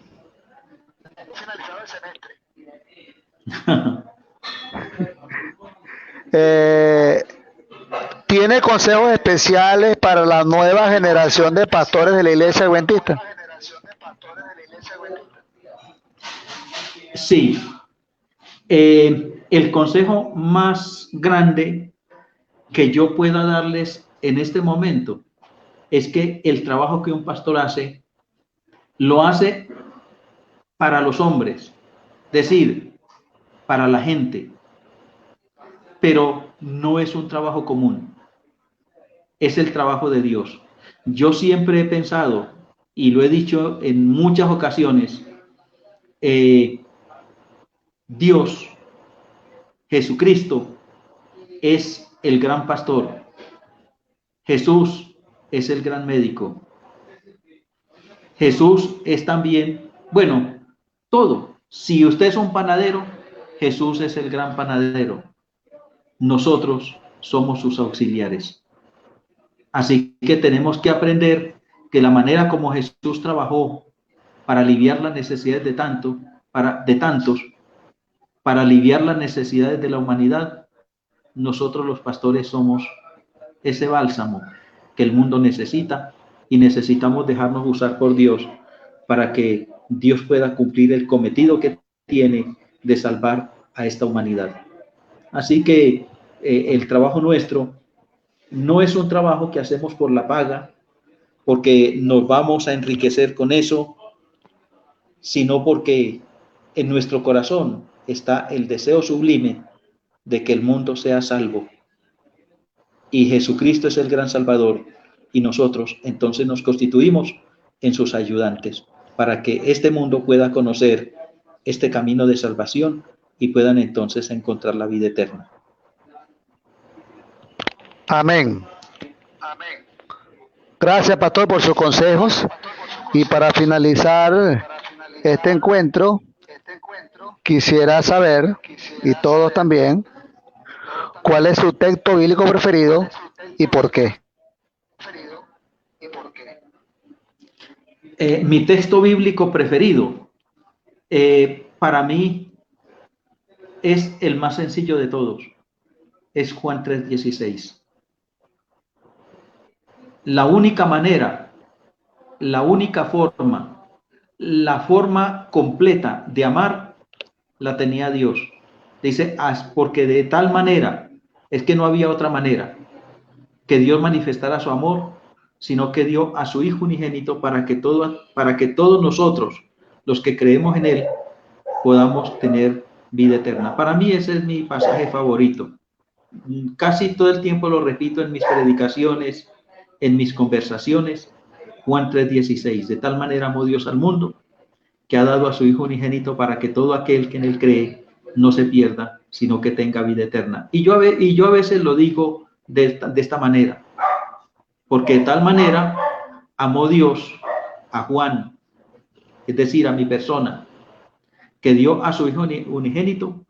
¿Tiene consejos especiales para la nueva generación de pastores de la iglesia adventista? Sí, el consejo más grande que yo pueda darles en este momento es que el trabajo que un pastor hace, lo hace para los hombres, es decir, para la gente, pero no es un trabajo común, es el trabajo de Dios. Yo siempre he pensado, y lo he dicho en muchas ocasiones, Dios, Jesucristo, es el gran pastor. Jesús es el gran médico. Jesús es también, bueno, todo. Si usted es un panadero, Jesús es el gran panadero. Nosotros somos sus auxiliares. Así que tenemos que aprender que la manera como Jesús trabajó para aliviar las necesidades de tantos, para aliviar las necesidades de la humanidad, nosotros los pastores somos ese bálsamo que el mundo necesita y necesitamos dejarnos usar por Dios para que Dios pueda cumplir el cometido que tiene de salvar a esta humanidad. Así que el trabajo nuestro no es un trabajo que hacemos por la paga, porque nos vamos a enriquecer con eso, sino porque en nuestro corazón está el deseo sublime de que el mundo sea salvo. Y Jesucristo es el gran Salvador, y nosotros entonces nos constituimos en sus ayudantes para que este mundo pueda conocer este camino de salvación y puedan entonces encontrar la vida eterna. Amén. Gracias, pastor, por sus consejos. Y para finalizar este encuentro, quisiera saber, y todos también, cuál es su texto bíblico preferido y por qué. Mi texto bíblico preferido, para mí, es el más sencillo de todos. Es Juan 3:16. La única manera, la única forma, la forma completa de amar la tenía Dios. Dice, porque de tal manera, es que no había otra manera que Dios manifestara su amor, sino que dio a su Hijo unigénito para que todos nosotros, los que creemos en Él, podamos tener vida eterna. Para mí ese es mi pasaje favorito. Casi todo el tiempo lo repito en mis predicaciones, en mis conversaciones. Juan 3:16. De tal manera amó Dios al mundo que ha dado a su Hijo unigénito para que todo aquel que en Él cree no se pierda, sino que tenga vida eterna. Y yo a veces lo digo de esta manera, porque de tal manera amó Dios a Juan, es decir, a mi persona, que dio a su Hijo unigénito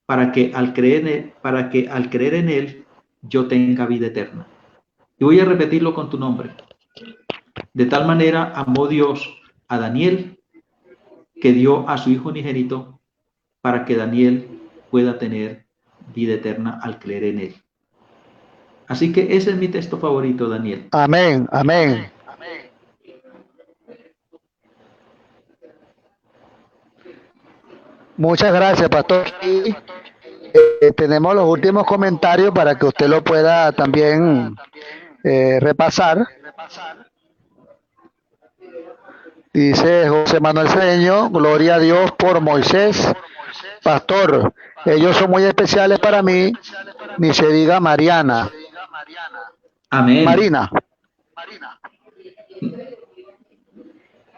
para que al creer en Él yo tenga vida eterna. Y voy a repetirlo con tu nombre. De tal manera amó Dios a Daniel, que dio a su Hijo unigénito para que Daniel pueda tener vida eterna al creer en Él. Así que ese es mi texto favorito, Daniel. Amén, amén. Muchas gracias, pastor. Y, tenemos los últimos comentarios para que usted lo pueda también repasar. Dice José Manuel Cedeño, gloria a Dios por Moisés. Pastor, ellos son muy especiales para mí, ni se diga Mariana. Amén. Marina.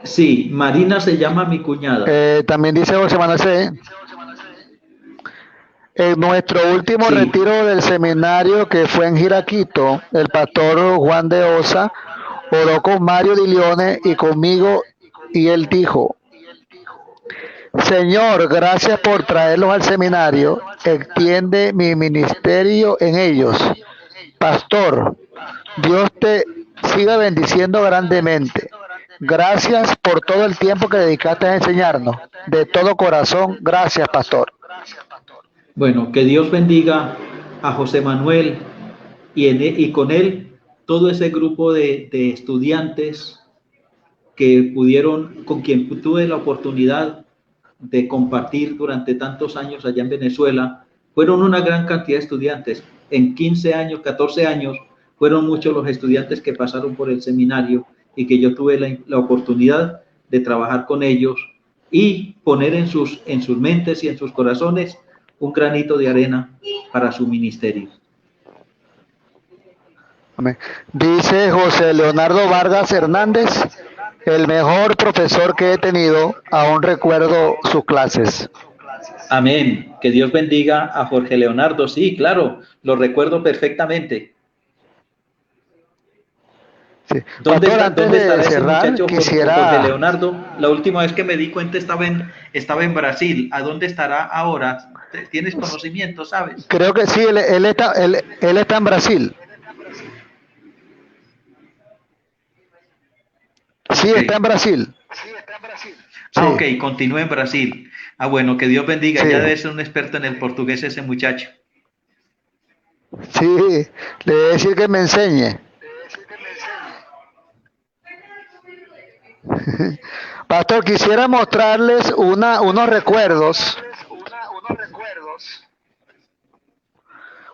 Sí, Marina se llama mi cuñada. También dice José Manuel Cedeño. En nuestro último retiro del seminario que fue en Giraquito, el pastor Juan de Osa oró con Mario Di Leone y conmigo y él dijo, Señor, gracias por traerlos al seminario, extiende mi ministerio en ellos. Pastor, Dios te siga bendiciendo grandemente. Gracias por todo el tiempo que dedicaste a enseñarnos. De todo corazón, gracias, pastor. Bueno, que Dios bendiga a José Manuel y con él todo ese grupo de estudiantes que con quien tuve la oportunidad de compartir durante tantos años allá en Venezuela, fueron una gran cantidad de estudiantes. En 15 años, 14 años, fueron muchos los estudiantes que pasaron por el seminario y que yo tuve la oportunidad de trabajar con ellos y poner en sus mentes y en sus corazones un granito de arena para su ministerio. Amén. Dice José Leonardo Vargas Hernández, el mejor profesor que he tenido, aún recuerdo sus clases. Amén. Que Dios bendiga a Jorge Leonardo. Sí, claro, lo recuerdo perfectamente. Sí. ¿Dónde Pastor, antes de estará ese cerrar, muchacho Jorge quisiera... Leonardo? La última vez que me di cuenta estaba en Brasil. ¿A dónde estará ahora? ¿Tienes conocimiento, sabes? Creo que sí, él está en Brasil. Sí, Ok. está en Brasil. Ah, Sí, ok, continúa en Brasil. Ah, bueno, que Dios bendiga. Ya sí, debe ser un experto en el portugués ese muchacho. sí. Le voy a decir que me enseñe. Pastor, quisiera mostrarles unos recuerdos,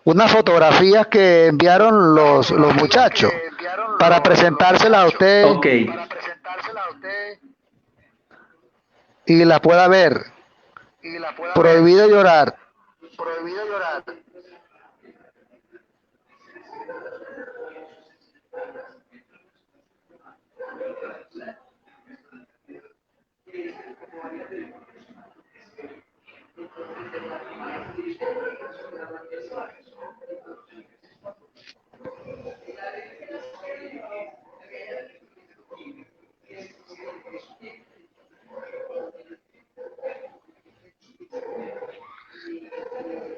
unas fotografías que enviaron los muchachos para presentárselas a usted Ok. y la pueda ver. Prohibido llorar.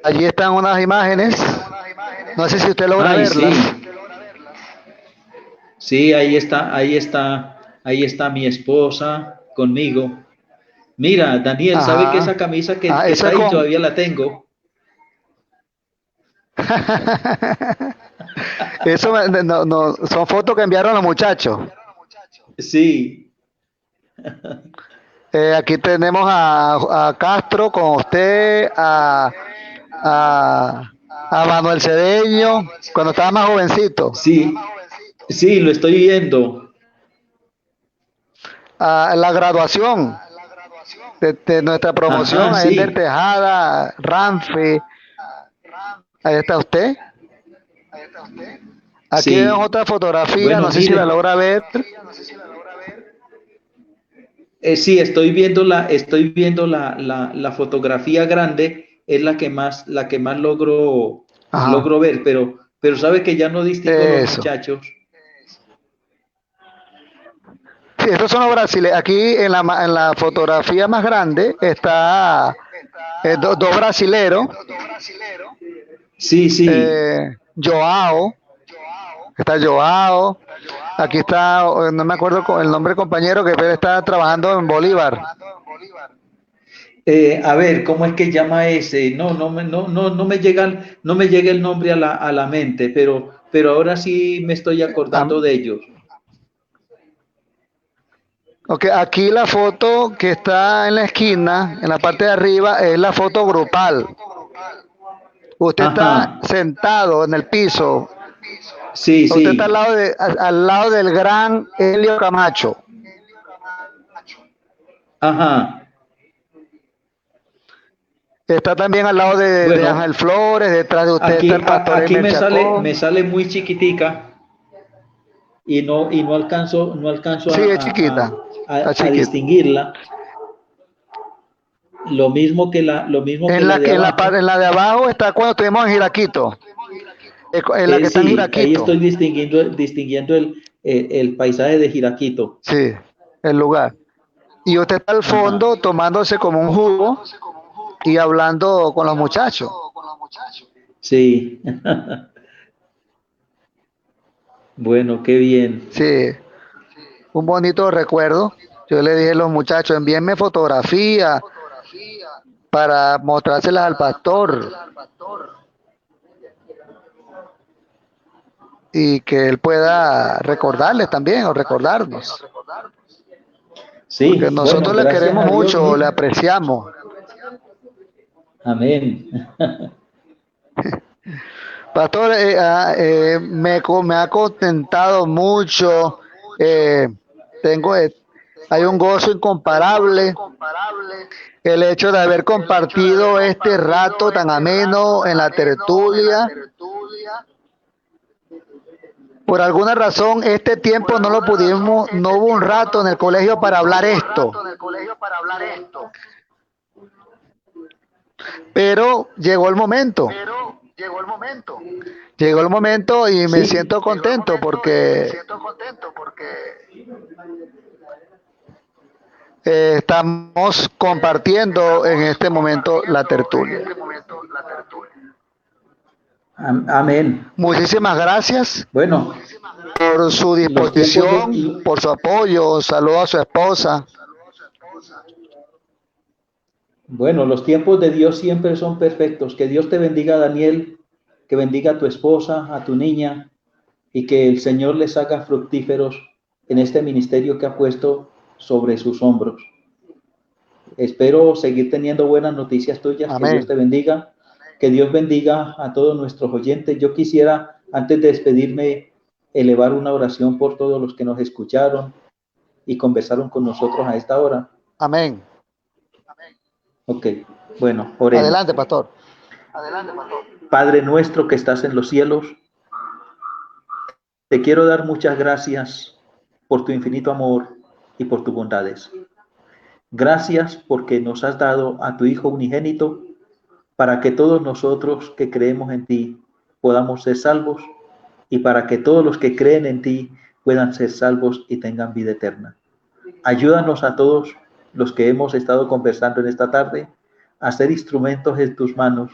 Allí están unas imágenes. No sé si usted logra Ay, verlas. sí. Sí, ahí está mi esposa conmigo. Mira, Daniel, ¿sabe que esa Ajá. camisa Ah, que eso está es ahí con... todavía la tengo? Eso no, son fotos que enviaron los muchachos. Sí. Aquí tenemos a Castro con usted, a, a Manuel Cedeño, cuando estaba más jovencito. Sí, sí, lo estoy viendo. A la graduación de nuestra promoción, Ajá, a Ender sí, Tejada, Ramfe, ahí está usted. Aquí vemos sí. otra fotografía, Bueno, no sé si la mire, logra ver. sí, estoy viendo la fotografía grande, es la que más Ajá, logro ver, pero sabe que ya no distingo los eso. muchachos. Sí, estos son los brasileños. Aquí en la fotografía más grande está dos brasileros, Sí, sí, Joao, está Joao, aquí está, no me acuerdo el nombre del compañero que pero está trabajando en Bolívar. A ver, ¿cómo es que llama ese? No me llega el nombre a la mente, pero ahora sí me estoy acordando Am- de ellos. ok, aquí la foto que está en la esquina, en la parte de arriba, es la foto grupal. Usted está Ajá, sentado en el piso, sí, usted está sí, al lado del gran Helio Camacho. ajá. Está también al lado de Ángel Bueno, Flores, detrás de usted está el pastor aquí Emel me Chacón. sale muy chiquitica y no alcanzo Sí, es chiquita, está a chiquita. distinguirla. Lo mismo que la de En abajo. la de abajo está cuando estuvimos en Giraquito, en la que está en Sí, ahí Giraquito, estoy distinguiendo el paisaje de Jiraquito. sí, el lugar. Y usted está al Ajá. fondo tomándose como un jugo y hablando con los muchachos. Sí. Bueno, qué bien. Sí, un bonito recuerdo. Yo le dije a los muchachos, envíenme fotografía para mostrárselas al pastor y que él pueda recordarles también o recordarnos. Sí, porque bueno, nosotros le gracias queremos a Dios, mucho, le mira. apreciamos. Amén. Pastor, me ha contentado mucho. eh, tengo, hay un gozo incomparable. El hecho de haber compartido este rato tan ameno en la tertulia. Por alguna razón, este tiempo no lo pudimos, no hubo un rato en el colegio para hablar esto. Pero llegó el momento. Llegó el momento y me Sí, siento contento porque estamos compartiendo en este momento la tertulia. amén. Muchísimas gracias Bueno, por su los tiempos de... disposición, por su apoyo. Saludo a su esposa. Bueno, los tiempos de Dios siempre son perfectos. Que Dios te bendiga, Daniel, que bendiga a tu esposa, a tu niña, y que el Señor les haga fructíferos en este ministerio que ha puesto sobre sus hombros. Espero seguir teniendo buenas noticias tuyas. Que Dios Amén. te bendiga. Que Dios bendiga a todos nuestros oyentes. Yo quisiera, antes de despedirme, elevar una oración por todos los que nos escucharon y conversaron con nosotros a esta hora. Amén. Ok, bueno, oremos. Adelante, pastor. Padre nuestro que estás en los cielos, te quiero dar muchas gracias por tu infinito amor y por tus bondades. Gracias porque nos has dado a tu Hijo unigénito para que todos nosotros que creemos en ti podamos ser salvos y para que todos los que creen en ti puedan ser salvos y tengan vida eterna. Ayúdanos a todos los que hemos estado conversando en esta tarde a ser instrumentos en tus manos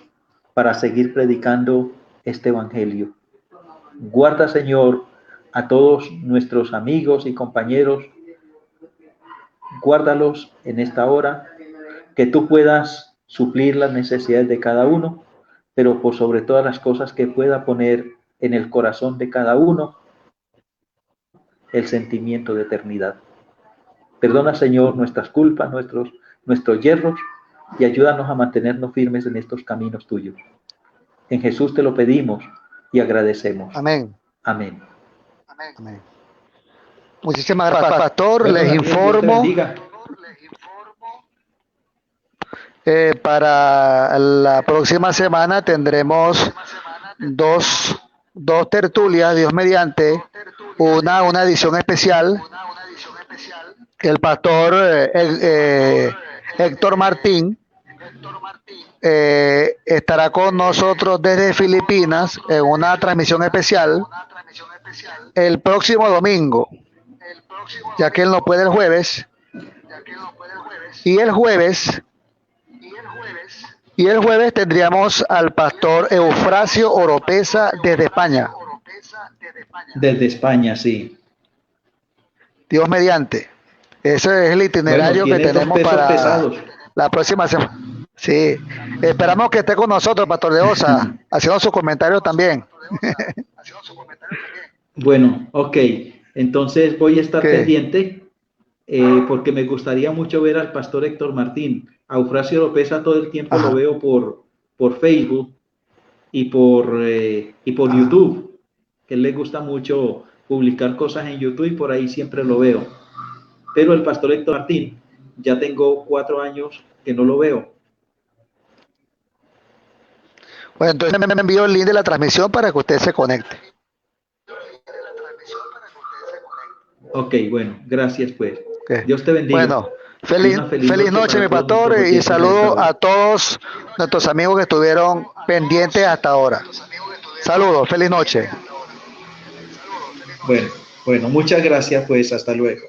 para seguir predicando este evangelio. Guarda, Señor, a todos nuestros amigos y compañeros. Guárdalos en esta hora, que tú puedas suplir las necesidades de cada uno, pero por sobre todas las cosas que pueda poner en el corazón de cada uno el sentimiento de eternidad. Perdona, Señor, nuestras culpas, nuestros yerros, y ayúdanos a mantenernos firmes en estos caminos tuyos. En Jesús te lo pedimos y agradecemos. Amén. Amén. Amén. Muchísimas gracias, pastor. Bueno, Les Daniel, Dios te informo bendiga. para la próxima semana tendremos dos, dos tertulias, Dios mediante, una edición especial. El pastor Héctor Martín estará con nosotros desde Filipinas en una transmisión especial el próximo domingo, ya que él no puede el jueves. Y el jueves, tendríamos al pastor Eufrasio Oropesa desde España. Desde España, sí. Dios mediante. Ese es el Bueno, itinerario que tienes dos tenemos pesos para pesados. la próxima semana. Sí, esperamos que esté con nosotros, Pastor de Osa, haciendo su comentario también. Bueno, ok. Entonces voy a estar Que, pendiente porque me gustaría mucho ver al pastor Héctor Martín. A Eufrasio Lopeza todo el tiempo lo ajá, veo por Facebook y por ajá. YouTube, que le gusta mucho publicar cosas en YouTube y por ahí siempre lo veo. Pero el pastor Héctor Martín, ya tengo 4 años que no lo veo. Bueno, entonces me envío el link de la transmisión para que usted se conecte. Ok, bueno, gracias pues. Okay. Dios te bendiga. Bueno, Y una feliz feliz noche noche, para mi todos pastor, nuestros y oyentes a esta saludo hora. a todos nuestros amigos que estuvieron pendientes hasta ahora. Saludos, feliz noche. Bueno, muchas gracias pues, hasta luego.